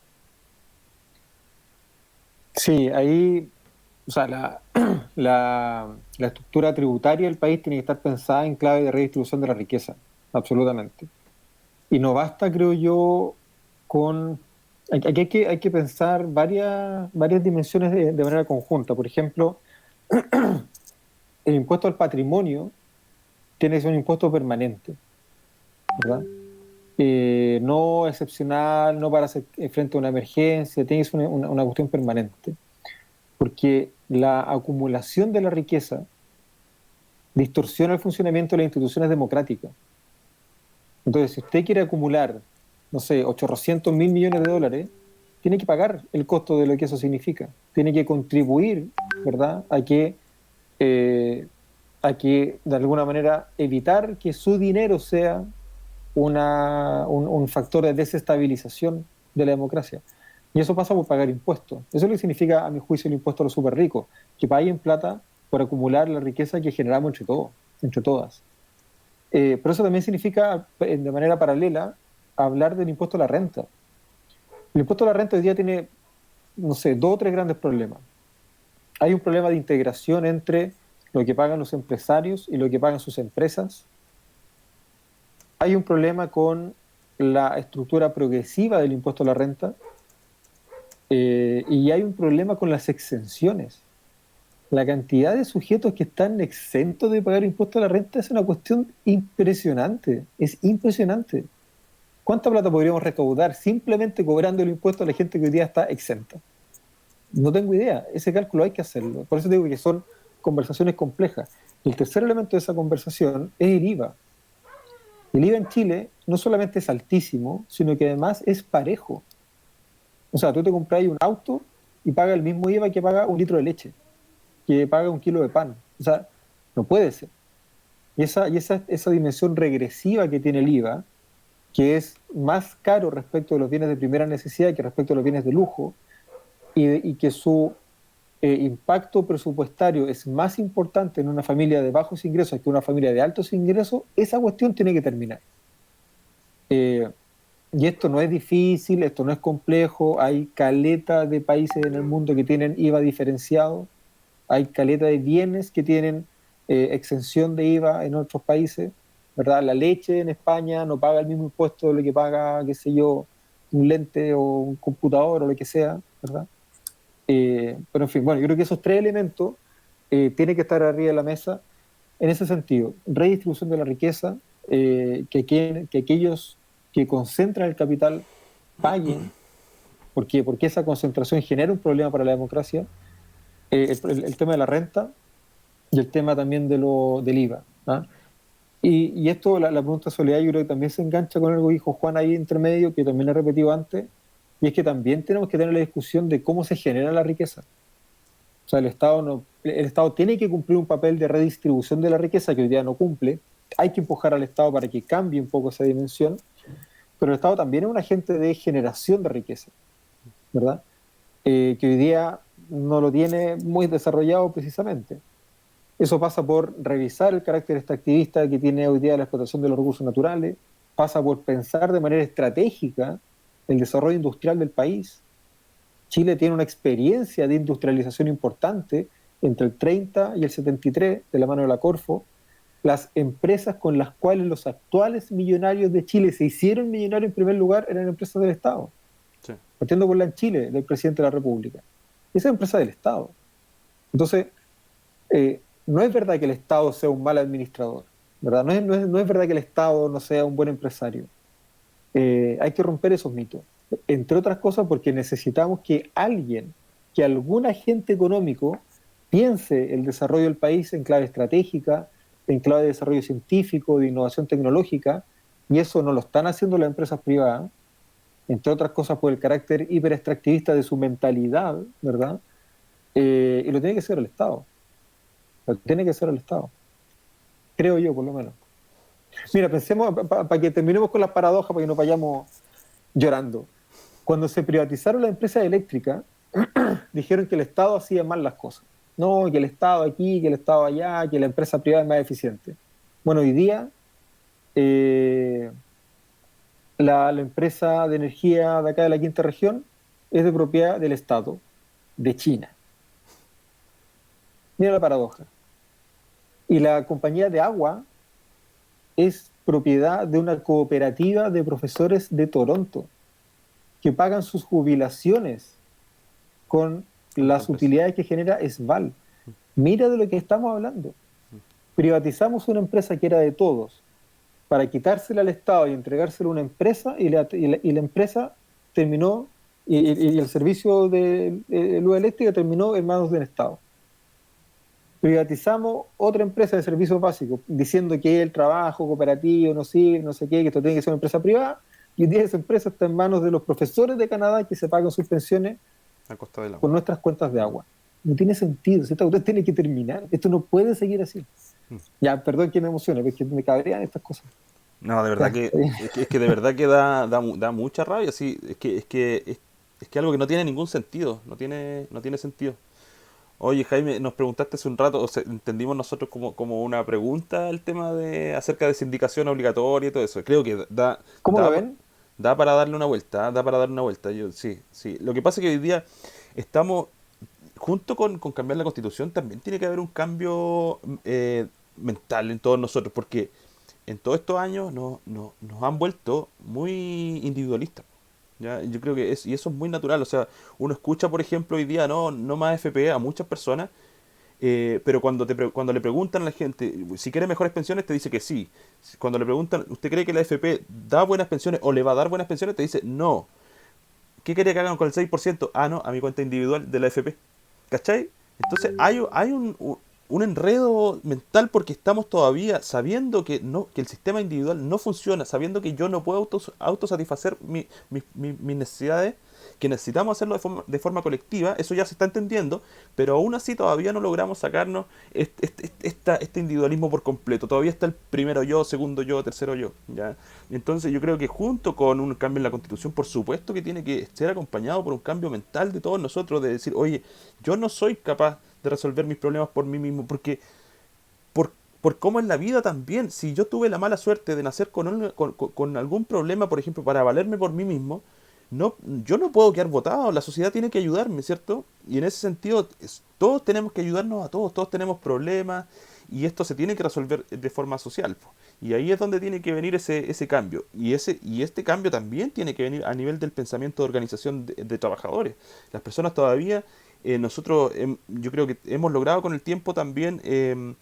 Sí, ahí, o sea, la estructura tributaria del país tiene que estar pensada en clave de redistribución de la riqueza, absolutamente. Y no basta, creo yo, aquí hay que pensar varias dimensiones de manera conjunta. Por ejemplo, el impuesto al patrimonio tiene que ser un impuesto permanente, ¿verdad? No excepcional, no para hacer frente a una emergencia, tiene que ser una cuestión permanente. Porque la acumulación de la riqueza distorsiona el funcionamiento de las instituciones democráticas. Entonces, si usted quiere acumular, no sé, 800.000 millones de dólares, tiene que pagar el costo de lo que eso significa. Tiene que contribuir, ¿verdad?, a que de alguna manera evitar que su dinero sea un factor de desestabilización de la democracia. Y eso pasa por pagar impuestos. Eso es lo que significa, a mi juicio, el impuesto a los súper ricos, que paguen plata por acumular la riqueza que generamos entre todos, entre todas. Pero eso también significa, de manera paralela, hablar del impuesto a la renta. El impuesto a la renta hoy día tiene, no sé, 2 o 3 grandes problemas. Hay un problema de integración entre lo que pagan los empresarios y lo que pagan sus empresas. Hay un problema con la estructura progresiva del impuesto a la renta. Y hay un problema con las exenciones. La cantidad de sujetos que están exentos de pagar impuesto a la renta es una cuestión impresionante. Es impresionante. ¿Cuánta plata podríamos recaudar simplemente cobrando el impuesto a la gente que hoy día está exenta? No tengo idea. Ese cálculo hay que hacerlo. Por eso digo que son conversaciones complejas. El tercer elemento de esa conversación es el IVA. El IVA en Chile no solamente es altísimo, sino que además es parejo. O sea, tú te compras un auto y pagas el mismo IVA que paga un litro de leche, que paga un kilo de pan. O sea, no puede ser. Y esa dimensión regresiva que tiene el IVA, que es más caro respecto de los bienes de primera necesidad que respecto de los bienes de lujo, y que su impacto presupuestario es más importante en una familia de bajos ingresos que una familia de altos ingresos, esa cuestión tiene que terminar. Y esto no es difícil, esto no es complejo, hay caleta de países en el mundo que tienen IVA diferenciado, Hay caleta de bienes que tienen exención de IVA en otros países, ¿verdad? La leche en España no paga el mismo impuesto de lo que paga, qué sé yo, un lente o un computador o lo que sea, ¿verdad? Pero en fin, bueno, yo creo que esos tres elementos tienen que estar arriba de la mesa en ese sentido. Redistribución de la riqueza, que aquellos que concentran el capital paguen. ¿Por qué? Porque esa concentración genera un problema para la democracia. El tema de la renta y el tema también del IVA. ¿Ah? Y esto, la pregunta de Soledad, yo creo que también se engancha con algo que dijo Juan ahí entre medio, que también he repetido antes, y es que también tenemos que tener la discusión de cómo se genera la riqueza. O sea, el Estado tiene que cumplir un papel de redistribución de la riqueza que hoy día no cumple. Hay que empujar al Estado para que cambie un poco esa dimensión, pero el Estado también es un agente de generación de riqueza, ¿verdad? Que hoy día no lo tiene muy desarrollado precisamente. Eso pasa por revisar el carácter extractivista que tiene hoy día la explotación de los recursos naturales, pasa por pensar de manera estratégica el desarrollo industrial del país. Chile tiene una experiencia de industrialización importante entre el 30 y el 73, de la mano de la Corfo. Las empresas con las cuales los actuales millonarios de Chile se hicieron millonarios en primer lugar eran empresas del Estado. Sí. Partiendo por la en Chile, del presidente de la República. Esa es empresa del Estado. Entonces, no es verdad que el Estado sea un mal administrador, ¿verdad? No es verdad que el Estado no sea un buen empresario. Hay que romper esos mitos. Entre otras cosas porque necesitamos que algún agente económico piense el desarrollo del país en clave estratégica, en clave de desarrollo científico, de innovación tecnológica, y eso no lo están haciendo las empresas privadas, entre otras cosas por el carácter hiperextractivista de su mentalidad, ¿verdad? Y lo tiene que hacer el Estado. Lo tiene que hacer el Estado. Creo yo, por lo menos. Mira, pensemos, para que terminemos con las paradojas, para que no vayamos llorando. Cuando se privatizaron las empresas eléctricas, dijeron que el Estado hacía mal las cosas. No, que el Estado aquí, que el Estado allá, que la empresa privada es más eficiente. Bueno, hoy día la empresa de energía de acá de la quinta región es de propiedad del Estado, de China. Mira la paradoja. Y la compañía de agua es propiedad de una cooperativa de profesores de Toronto que pagan sus jubilaciones con las utilidades que genera ESVAL. Mira de lo que estamos hablando. Privatizamos una empresa que era de todos para quitársela al Estado y entregársela a una empresa y la empresa terminó y el servicio de luz eléctrica terminó en manos del Estado. Privatizamos otra empresa de servicios básicos diciendo que el trabajo cooperativo no sirve, no sé qué, que esto tiene que ser una empresa privada, y hoy día esa empresa está en manos de los profesores de Canadá que se pagan sus pensiones a costa del agua, con nuestras cuentas de agua. No tiene sentido, esta usted tiene que terminar, esto no puede seguir así. Ya, perdón que me emocione, porque me cabrean estas cosas. No, de verdad es que de verdad que da mucha rabia, sí, es que algo que no tiene ningún sentido, no tiene sentido. Oye, Jaime, nos preguntaste hace un rato, o sea, entendimos nosotros como una pregunta el tema acerca de sindicación obligatoria y todo eso. Creo que ¿Cómo lo ven? Da para darle una vuelta, Yo, sí. Lo que pasa es que hoy día estamos, junto con cambiar la Constitución, también tiene que haber un cambio mental en todos nosotros, porque en todos estos años nos han vuelto muy individualistas. ¿Ya? Yo creo que y eso es muy natural. O sea, uno escucha, por ejemplo, hoy día no más FP a muchas personas, pero cuando le preguntan a la gente si quiere mejores pensiones, te dice que sí. Cuando le preguntan, ¿usted cree que la FP da buenas pensiones o le va a dar buenas pensiones? Te dice no. ¿Qué quiere que hagan con el 6%? Ah, no, a mi cuenta individual de la FP. ¿Cachai? Entonces hay un enredo mental porque estamos todavía sabiendo que el sistema individual no funciona, sabiendo que yo no puedo autosatisfacer mis necesidades, que necesitamos hacerlo de forma colectiva. Eso ya se está entendiendo, pero aún así todavía no logramos sacarnos este individualismo por completo. Todavía está el primero yo, segundo yo, tercero yo, ¿ya? Entonces yo creo que junto con un cambio en la Constitución, por supuesto que tiene que ser acompañado por un cambio mental de todos nosotros, de decir, oye, yo no soy capaz de resolver mis problemas por mí mismo, porque por cómo es la vida también. Si yo tuve la mala suerte de nacer con algún problema, por ejemplo, para valerme por mí mismo, no, yo no puedo quedar votado, la sociedad tiene que ayudarme, ¿cierto? Y en ese sentido, todos tenemos que ayudarnos a todos, todos tenemos problemas y esto se tiene que resolver de forma social, po. Y ahí es donde tiene que venir ese cambio. Y este cambio también tiene que venir a nivel del pensamiento de organización de trabajadores. Las personas todavía, nosotros, yo creo que hemos logrado con el tiempo también eh,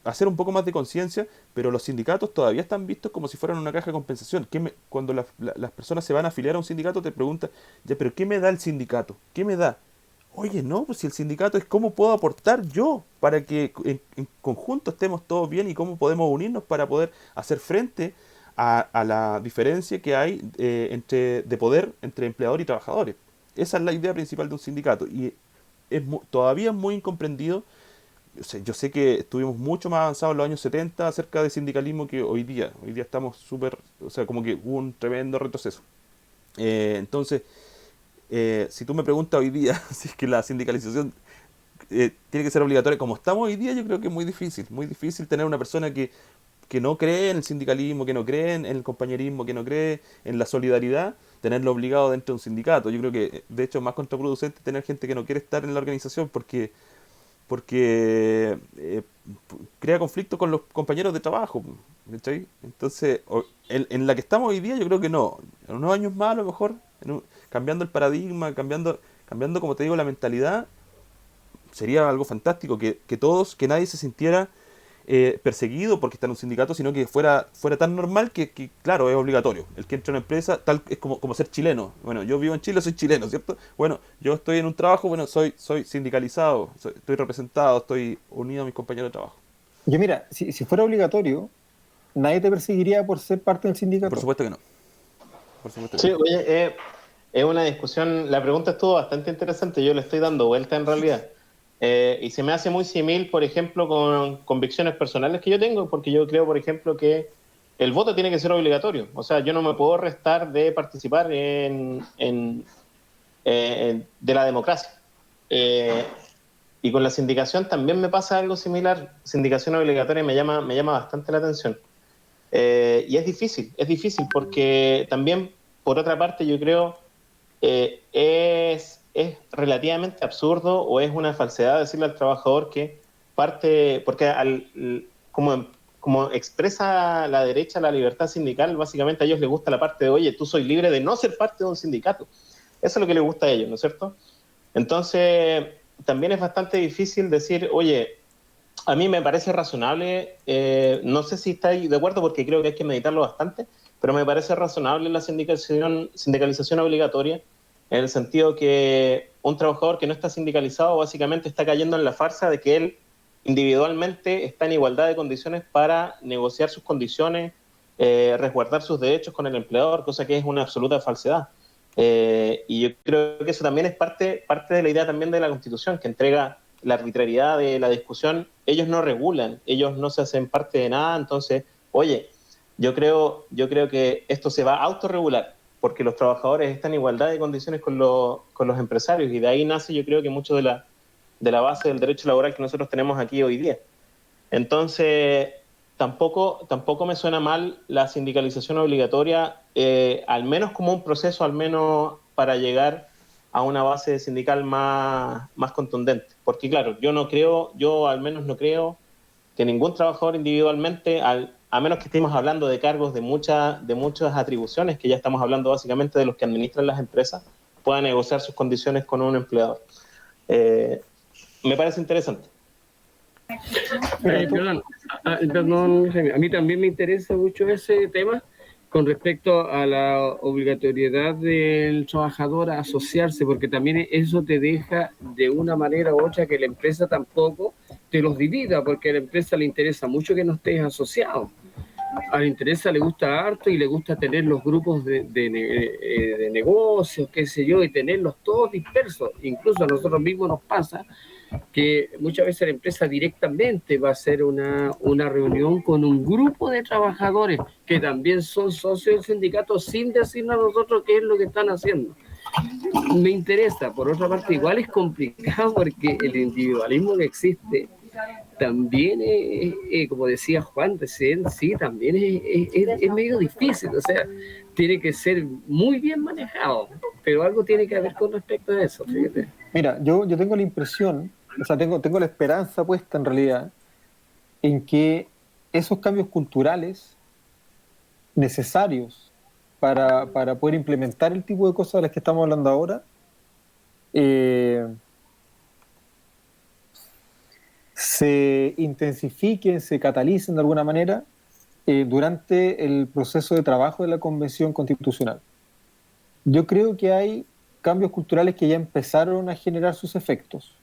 hacer un poco más de conciencia, pero los sindicatos todavía están vistos como si fueran una caja de compensación. Cuando las personas se van a afiliar a un sindicato te preguntan, ya, pero ¿qué me da el sindicato? ¿Qué me da? Oye, no, pues si el sindicato es cómo puedo aportar yo para que en conjunto estemos todos bien y cómo podemos unirnos para poder hacer frente a la diferencia que hay de poder entre empleador y trabajadores. Esa es la idea principal de un sindicato y todavía es muy incomprendido. Yo sé que estuvimos mucho más avanzados en los años 70 acerca de sindicalismo que hoy día. Hoy día estamos súper, o sea, como que hubo un tremendo retroceso. Entonces, si tú me preguntas hoy día si es que la sindicalización tiene que ser obligatoria, como estamos hoy día, yo creo que es muy difícil tener una persona que no cree en el sindicalismo, que no cree en el compañerismo, que no cree en la solidaridad, tenerlo obligado dentro de un sindicato. Yo creo que, de hecho, es más contraproducente tener gente que no quiere estar en la organización porque crea conflicto con los compañeros de trabajo, ¿cachai? Entonces, en la que estamos hoy día, yo creo que no. En unos años más, a lo mejor, cambiando el paradigma, cambiando, como te digo, la mentalidad, sería algo fantástico, que nadie se sintiera perseguido porque está en un sindicato, sino que fuera tan normal que, claro, es obligatorio. El que entra en una empresa, tal es como ser chileno. Bueno, yo vivo en Chile, soy chileno, ¿cierto? Bueno, yo estoy en un trabajo, bueno, soy sindicalizado, estoy representado, estoy unido a mis compañeros de trabajo. Yo mira, si fuera obligatorio, nadie te perseguiría por ser parte del sindicato. Por supuesto que no. Por supuesto que Sí, no. oye, es una discusión, la pregunta estuvo bastante interesante, yo le estoy dando vuelta en realidad. Y se me hace muy simil, por ejemplo, con convicciones personales que yo tengo, porque yo creo, por ejemplo, que el voto tiene que ser obligatorio. O sea, yo no me puedo restar de participar de la democracia. Y con la sindicación también me pasa algo similar. Sindicación obligatoria me llama bastante la atención. Y es difícil porque también, por otra parte, yo creo es relativamente absurdo o es una falsedad decirle al trabajador que porque como expresa la derecha la libertad sindical, básicamente a ellos les gusta la parte de, oye, tú soy libre de no ser parte de un sindicato. Eso es lo que les gusta a ellos, ¿no es cierto? Entonces, también es bastante difícil decir, oye, a mí me parece razonable, no sé si estáis de acuerdo porque creo que hay que meditarlo bastante, pero me parece razonable la sindicalización obligatoria en el sentido que un trabajador que no está sindicalizado básicamente está cayendo en la farsa de que él individualmente está en igualdad de condiciones para negociar sus condiciones, resguardar sus derechos con el empleador, cosa que es una absoluta falsedad. Y yo creo que eso también es parte de la idea también de la Constitución, que entrega la arbitrariedad de la discusión. Ellos no regulan, ellos no se hacen parte de nada, entonces, oye, yo creo que esto se va a autorregular, porque los trabajadores están en igualdad de condiciones con los empresarios, y de ahí nace, yo creo que mucho de la base del derecho laboral que nosotros tenemos aquí hoy día. Entonces, tampoco me suena mal la sindicalización obligatoria, al menos como un proceso, al menos para llegar a una base sindical más contundente. Porque claro, yo al menos no creo que ningún trabajador individualmente, a menos que estemos hablando de cargos de muchas atribuciones, que ya estamos hablando básicamente de los que administran las empresas, pueda negociar sus condiciones con un empleador. Me parece interesante. Perdón, Jaime, a mí también me interesa mucho ese tema con respecto a la obligatoriedad del trabajador a asociarse, porque también eso te deja de una manera u otra que la empresa tampoco te los divida, porque a la empresa le interesa mucho que no estés asociado. A la empresa le gusta harto y le gusta tener los grupos de negocios, qué sé yo, y tenerlos todos dispersos. Incluso a nosotros mismos nos pasa que muchas veces la empresa directamente va a hacer una reunión con un grupo de trabajadores que también son socios del sindicato sin decirnos a nosotros qué es lo que están haciendo. Me interesa, por otra parte, igual es complicado porque el individualismo que existe también como decía Juan recién, sí, también es medio difícil, o sea, tiene que ser muy bien manejado, pero algo tiene que haber con respecto a eso, fíjate. Mira, yo tengo la impresión, o sea, tengo la esperanza puesta en realidad en que esos cambios culturales necesarios para poder implementar el tipo de cosas de las que estamos hablando ahora, eh, se intensifiquen, se catalicen de alguna manera durante el proceso de trabajo de la Convención Constitucional. Yo creo que hay cambios culturales que ya empezaron a generar sus efectos.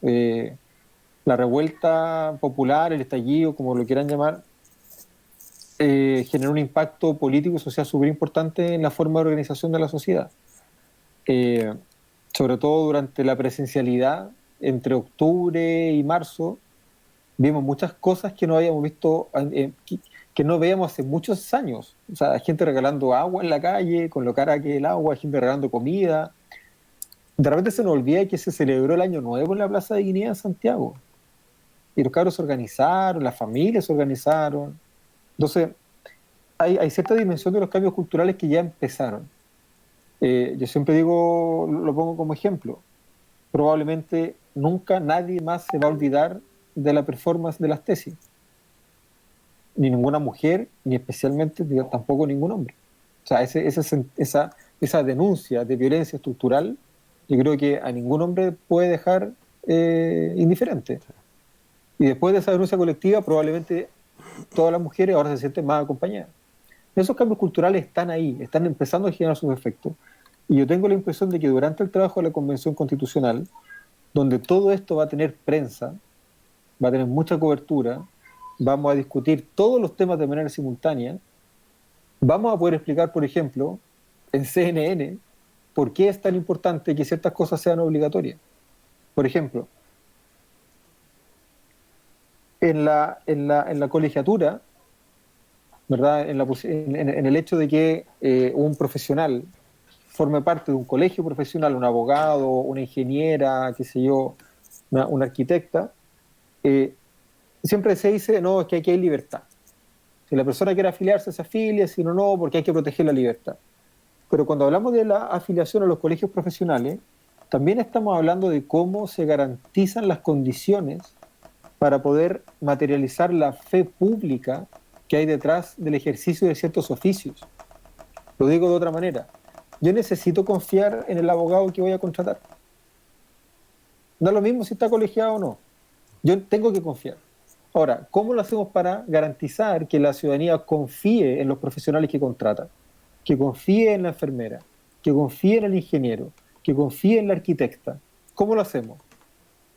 La revuelta popular, el estallido, como lo quieran llamar, generó un impacto político y social súper importante en la forma de organización de la sociedad. Sobre todo durante la presencialidad, entre octubre y marzo, vimos muchas cosas que no habíamos visto, que no veíamos hace muchos años. O sea, gente regalando agua en la calle, con lo cara que es el agua, gente regalando comida. De repente se nos olvida que se celebró el Año Nuevo en la Plaza de Guinea en Santiago. Y los cabros se organizaron, las familias se organizaron. Entonces, hay cierta dimensión de los cambios culturales que ya empezaron. Yo siempre digo, lo pongo como ejemplo, probablemente nunca nadie más se va a olvidar de la performance de las tesis. Ni ninguna mujer, ni especialmente tampoco ningún hombre. O sea, esa denuncia de violencia estructural, yo creo que a ningún hombre puede dejar indiferente. Y después de esa denuncia colectiva, probablemente todas las mujeres ahora se sienten más acompañadas. Esos cambios culturales están ahí, están empezando a generar sus efectos. Y yo tengo la impresión de que durante el trabajo de la Convención Constitucional, donde todo esto va a tener prensa, va a tener mucha cobertura, vamos a discutir todos los temas de manera simultánea, vamos a poder explicar, por ejemplo, en CNN, por qué es tan importante que ciertas cosas sean obligatorias. Por ejemplo, en la colegiatura, ¿verdad? En el hecho de que un profesional forme parte de un colegio profesional, un abogado, una ingeniera, qué sé yo, una arquitecta, siempre se dice, no, es que aquí hay libertad. Si la persona quiere afiliarse, se afilia, si no, no, porque hay que proteger la libertad. Pero cuando hablamos de la afiliación a los colegios profesionales, también estamos hablando de cómo se garantizan las condiciones para poder materializar la fe pública que hay detrás del ejercicio de ciertos oficios. Lo digo de otra manera. Yo necesito confiar en el abogado que voy a contratar. No es lo mismo si está colegiado o no. Yo tengo que confiar. Ahora, ¿cómo lo hacemos para garantizar que la ciudadanía confíe en los profesionales que contrata? Que confíe en la enfermera, que confíe en el ingeniero, que confíe en la arquitecta. ¿Cómo lo hacemos?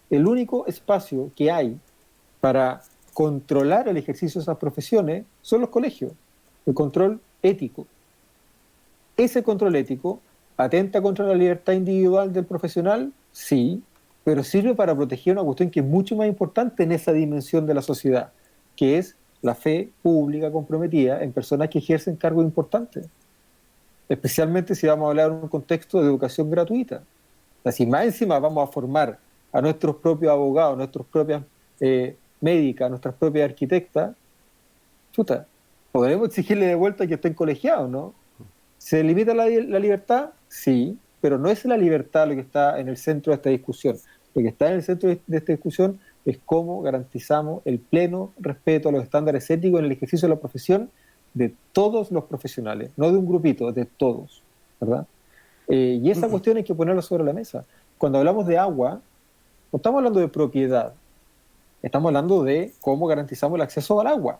El único espacio que hay para controlar el ejercicio de esas profesiones son los colegios, el control ético. ¿Ese control ético atenta contra la libertad individual del profesional? Sí, pero sirve para proteger una cuestión que es mucho más importante en esa dimensión de la sociedad, que es la fe pública comprometida en personas que ejercen cargos importantes, especialmente si vamos a hablar en un contexto de educación gratuita. O sea, si más encima vamos a formar a nuestros propios abogados, a nuestras propias médicas, a nuestras propias arquitectas, chuta, podremos exigirle de vuelta que estén colegiados, ¿no? ¿Se limita la libertad? Sí, pero no es la libertad lo que está en el centro de esta discusión. Lo que está en el centro de esta discusión es cómo garantizamos el pleno respeto a los estándares éticos en el ejercicio de la profesión de todos los profesionales, no de un grupito, de todos, ¿verdad? Y esa cuestión hay que ponerla sobre la mesa. Cuando hablamos de agua, no estamos hablando de propiedad, estamos hablando de cómo garantizamos el acceso al agua.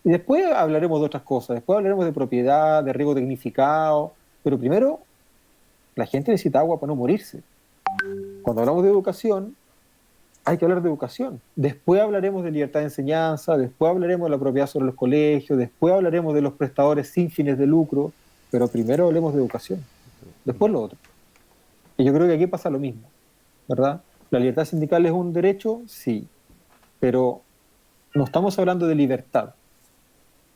Y después hablaremos de otras cosas, después hablaremos de propiedad, de riego tecnificado, pero primero, la gente necesita agua para no morirse. Cuando hablamos de educación, hay que hablar de educación. Después hablaremos de libertad de enseñanza, después hablaremos de la propiedad sobre los colegios, después hablaremos de los prestadores sin fines de lucro, pero primero hablemos de educación, después lo otro. Y yo creo que aquí pasa lo mismo, ¿verdad? ¿La libertad sindical es un derecho? Sí, pero no estamos hablando de libertad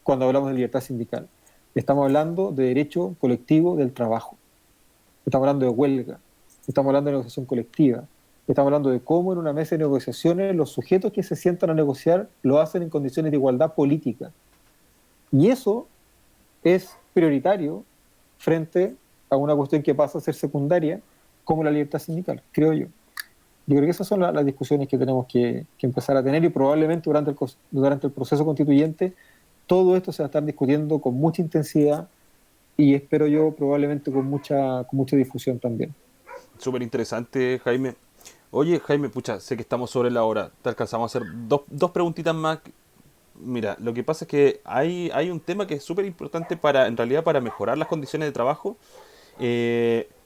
cuando hablamos de libertad sindical. Estamos hablando de derecho colectivo del trabajo. Estamos hablando de huelga. Estamos hablando de negociación colectiva. Estamos hablando de cómo en una mesa de negociaciones los sujetos que se sientan a negociar lo hacen en condiciones de igualdad política. Y eso es prioritario frente a una cuestión que pasa a ser secundaria, como la libertad sindical, creo yo. Yo creo que esas son las discusiones que tenemos que empezar a tener, y probablemente durante el proceso constituyente todo esto se va a estar discutiendo con mucha intensidad y espero yo probablemente con mucha difusión también. Súper interesante, Jaime. Oye, Jaime, pucha, sé que estamos sobre la hora. Te alcanzamos a hacer dos preguntitas más. Mira, lo que pasa es que hay un tema que es súper importante en realidad para mejorar las condiciones de trabajo.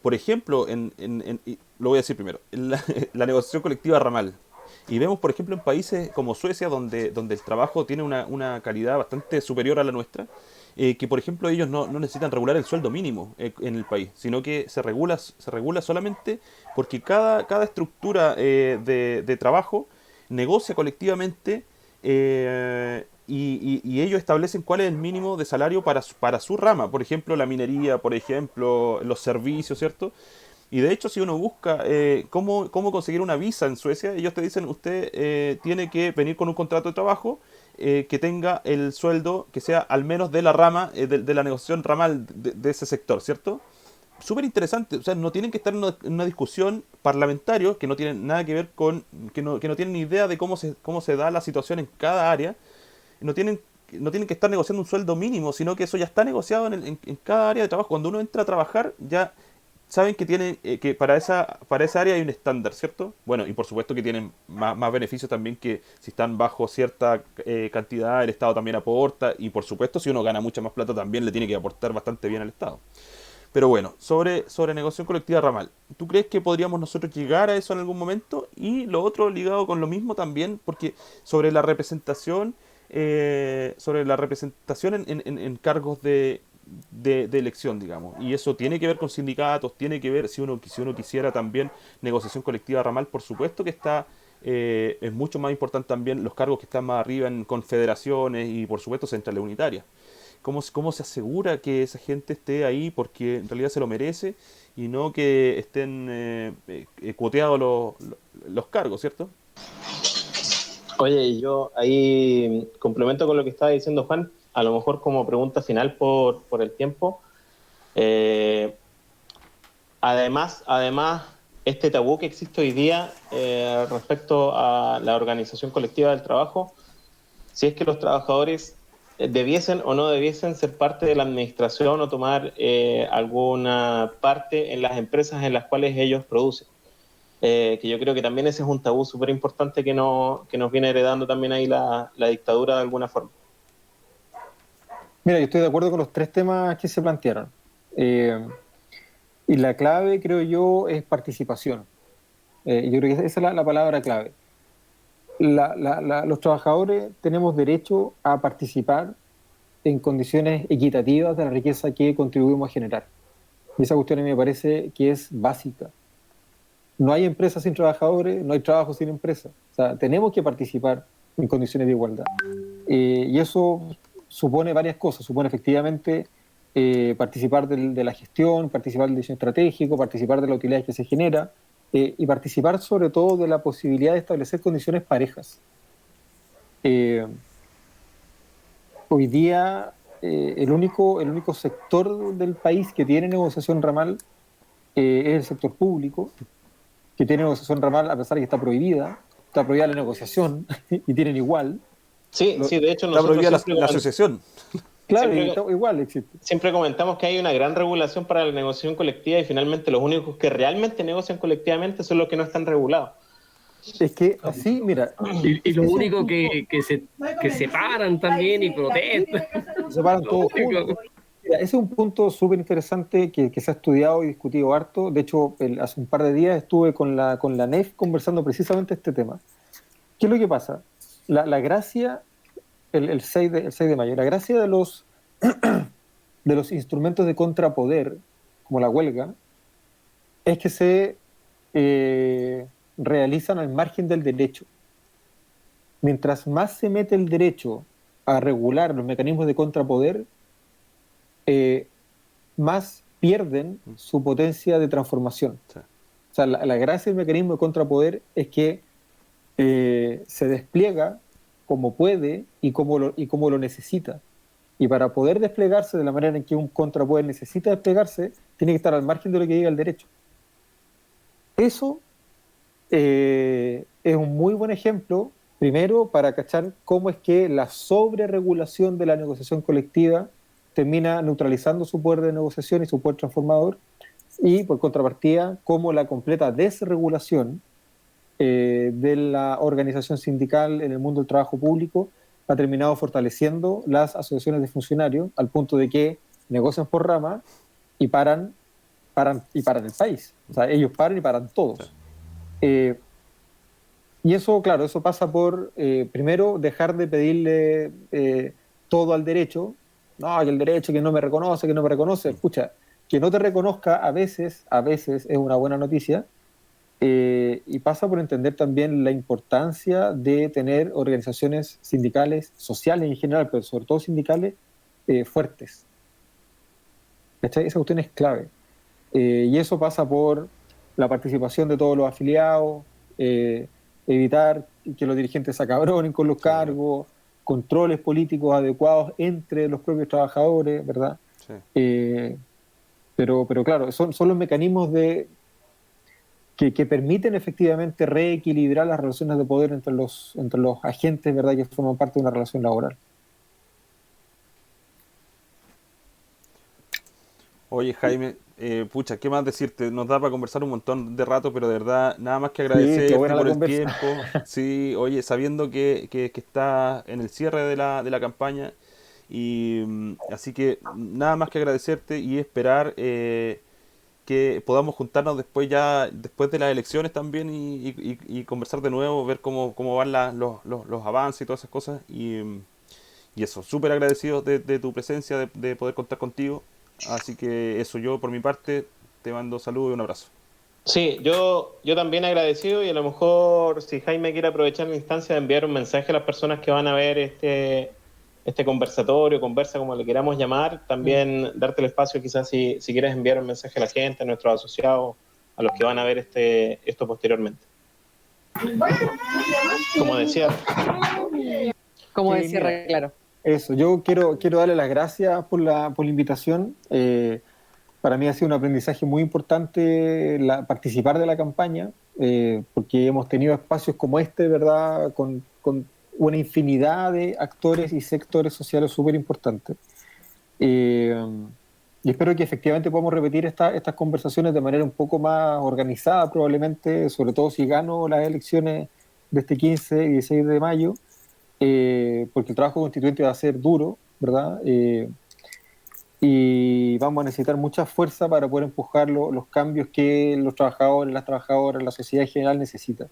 Por ejemplo, y lo voy a decir primero, la negociación colectiva ramal. Y vemos, por ejemplo, en países como Suecia, donde el trabajo tiene una calidad bastante superior a la nuestra, que, por ejemplo, ellos no necesitan regular el sueldo mínimo en el país, sino que se regula solamente porque cada estructura de trabajo negocia colectivamente, y ellos establecen cuál es el mínimo de salario para su rama. Por ejemplo, la minería, por ejemplo, los servicios, ¿cierto? Y de hecho, si uno busca cómo conseguir una visa en Suecia, ellos te dicen, usted tiene que venir con un contrato de trabajo que tenga el sueldo que sea al menos de la rama, de la negociación ramal de ese sector, ¿cierto? Súper interesante. O sea, no tienen que estar en una discusión parlamentaria que no tienen nada que ver con, que no tienen ni idea de cómo se da la situación en cada área. No tienen que estar negociando un sueldo mínimo, sino que eso ya está negociado en cada área de trabajo. Cuando uno entra a trabajar, ya saben que tienen que para esa área hay un estándar, ¿cierto? Bueno, y por supuesto que tienen más beneficios también, que si están bajo cierta cantidad, el Estado también aporta, y por supuesto si uno gana mucha más plata también le tiene que aportar bastante bien al Estado. Pero bueno, sobre negociación colectiva ramal, ¿tú crees que podríamos nosotros llegar a eso en algún momento? Y lo otro ligado con lo mismo también, porque sobre la representación, en cargos de elección, digamos. Y eso tiene que ver con sindicatos, tiene que ver, si uno quisiera también negociación colectiva ramal, por supuesto que es mucho más importante también los cargos que están más arriba en confederaciones y por supuesto centrales unitarias. ¿Cómo se asegura que esa gente esté ahí porque en realidad se lo merece y no que estén cuoteados los cargos, ¿cierto? Oye, yo ahí complemento con lo que estaba diciendo Juan, a lo mejor como pregunta final por el tiempo. Además, este tabú que existe hoy día respecto a la organización colectiva del trabajo, si es que los trabajadores debiesen o no debiesen ser parte de la administración o tomar alguna parte en las empresas en las cuales ellos producen. Que yo creo que también ese es un tabú súper importante que nos viene heredando también ahí la dictadura de alguna forma. Mira, yo estoy de acuerdo con los tres temas que se plantearon. Y la clave, creo yo, es participación. Yo creo que esa es la palabra clave. Los trabajadores tenemos derecho a participar en condiciones equitativas de la riqueza que contribuimos a generar. Y esa cuestión a mí me parece que es básica. No hay empresa sin trabajadores, no hay trabajo sin empresa. O sea, tenemos que participar en condiciones de igualdad. Y eso supone varias cosas. Supone efectivamente participar de la gestión, participar del diseño estratégico, participar de la utilidad que se genera, y participar sobre todo de la posibilidad de establecer condiciones parejas. Hoy día el único sector del país que tiene negociación ramal es el sector público, que tiene negociación ramal a pesar de que está prohibida la negociación y tienen igual. Sí, de hecho está prohibida la asociación. Claro, igual existe. Siempre comentamos que hay una gran regulación para la negociación colectiva y finalmente los únicos que realmente negocian colectivamente son los que no están regulados. Es que así, mira... Y lo único que se paran también y protestan. Se paran todos juntos. Mira, ese es un punto súper interesante que se ha estudiado y discutido harto. De hecho, hace un par de días estuve con la NEF conversando precisamente este tema. ¿Qué es lo que pasa? La gracia... El 6 de mayo. La gracia de los instrumentos de contrapoder, como la huelga, es que se realizan al margen del derecho. Mientras más se mete el derecho a regular los mecanismos de contrapoder, más pierden su potencia de transformación. Sí. sea, la gracia del mecanismo de contrapoder es que se despliega como puede y como lo necesita. Y para poder desplegarse de la manera en que un contrapoder necesita desplegarse, tiene que estar al margen de lo que diga el derecho. Eso es un muy buen ejemplo, primero, para cachar cómo es que la sobreregulación de la negociación colectiva termina neutralizando su poder de negociación y su poder transformador, y por contrapartida, cómo la completa desregulación de la organización sindical en el mundo del trabajo público ha terminado fortaleciendo las asociaciones de funcionarios al punto de que negocian por rama y paran el país. O sea, ellos paran y paran todos. Y eso, claro, eso pasa por, primero, dejar de pedirle todo al derecho. No, que el derecho que no me reconoce, que no me reconoce. Escucha, que no te reconozca a veces es una buena noticia. Y pasa por entender también la importancia de tener organizaciones sindicales, sociales en general, pero sobre todo sindicales, fuertes. ¿Cachai? Esa cuestión es clave. Y eso pasa por la participación de todos los afiliados, evitar que los dirigentes se acabronen con los cargos, controles políticos adecuados entre los propios trabajadores, ¿verdad? Sí. Pero claro, son los mecanismos que permiten efectivamente reequilibrar las relaciones de poder entre los agentes, ¿verdad?, que forman parte de una relación laboral. Oye, Jaime, pucha, ¿qué más decirte? Nos da para conversar un montón de rato, pero de verdad, nada más que agradecerte por el tiempo. Sí, oye, sabiendo que está en el cierre de la campaña, y así que nada más que agradecerte y esperar que podamos juntarnos después de las elecciones también y conversar de nuevo, ver cómo van los avances y todas esas cosas. Y eso, súper agradecido de tu presencia, de poder contar contigo. Así que eso, yo por mi parte te mando saludos y un abrazo. Sí, yo también agradecido, y a lo mejor si Jaime quiere aprovechar la instancia de enviar un mensaje a las personas que van a ver este conversatorio, conversa, como le queramos llamar, también darte el espacio quizás si quieres enviar un mensaje a la gente, a nuestros asociados, a los que van a ver esto posteriormente. Como decía. Como decía, claro. Eso, yo quiero darle las gracias por la invitación. Para mí ha sido un aprendizaje muy importante participar de la campaña, porque hemos tenido espacios como este, ¿verdad?, con una infinidad de actores y sectores sociales súper importantes. Y espero que efectivamente podamos repetir estas conversaciones de manera un poco más organizada, probablemente, sobre todo si gano las elecciones de este 15 y 16 de mayo, porque el trabajo constituyente va a ser duro, ¿verdad? Y vamos a necesitar mucha fuerza para poder empujar los cambios que los trabajadores, las trabajadoras, la sociedad en general necesita.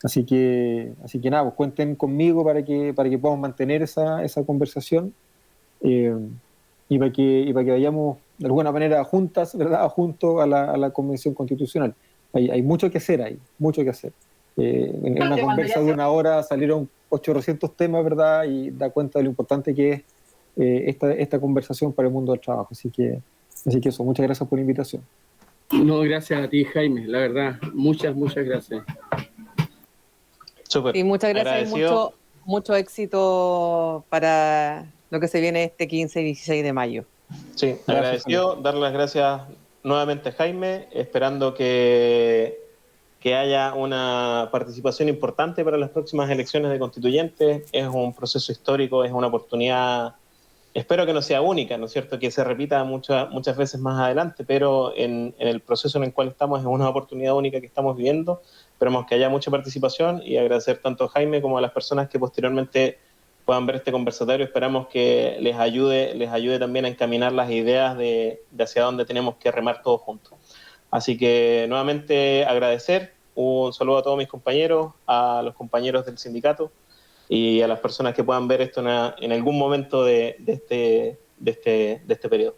Así que nada, pues cuenten conmigo para que podamos mantener esa conversación, y para que vayamos de alguna manera juntas, ¿verdad?, junto a la Convención Constitucional. Hay mucho que hacer ahí, mucho que hacer. En una conversa de una hora salieron 800 temas, ¿verdad?, y da cuenta de lo importante que es esta conversación para el mundo del trabajo. Así que eso, muchas gracias por la invitación. No, gracias a ti, Jaime, la verdad, muchas gracias. Súper. Y muchas gracias y mucho éxito para lo que se viene este 15 y 16 de mayo. Sí, agradecido, darle las gracias nuevamente a Jaime, esperando que haya una participación importante para las próximas elecciones de constituyentes. Es un proceso histórico, es una oportunidad, espero que no sea única, ¿no es cierto?, que se repita muchas veces más adelante, pero en el proceso en el cual estamos es una oportunidad única que estamos viviendo. Esperamos que haya mucha participación, y agradecer tanto a Jaime como a las personas que posteriormente puedan ver este conversatorio. Esperamos que les ayude también a encaminar las ideas de hacia dónde tenemos que remar todos juntos. Así que nuevamente agradecer, un saludo a todos mis compañeros, a los compañeros del sindicato y a las personas que puedan ver esto en algún momento de este periodo.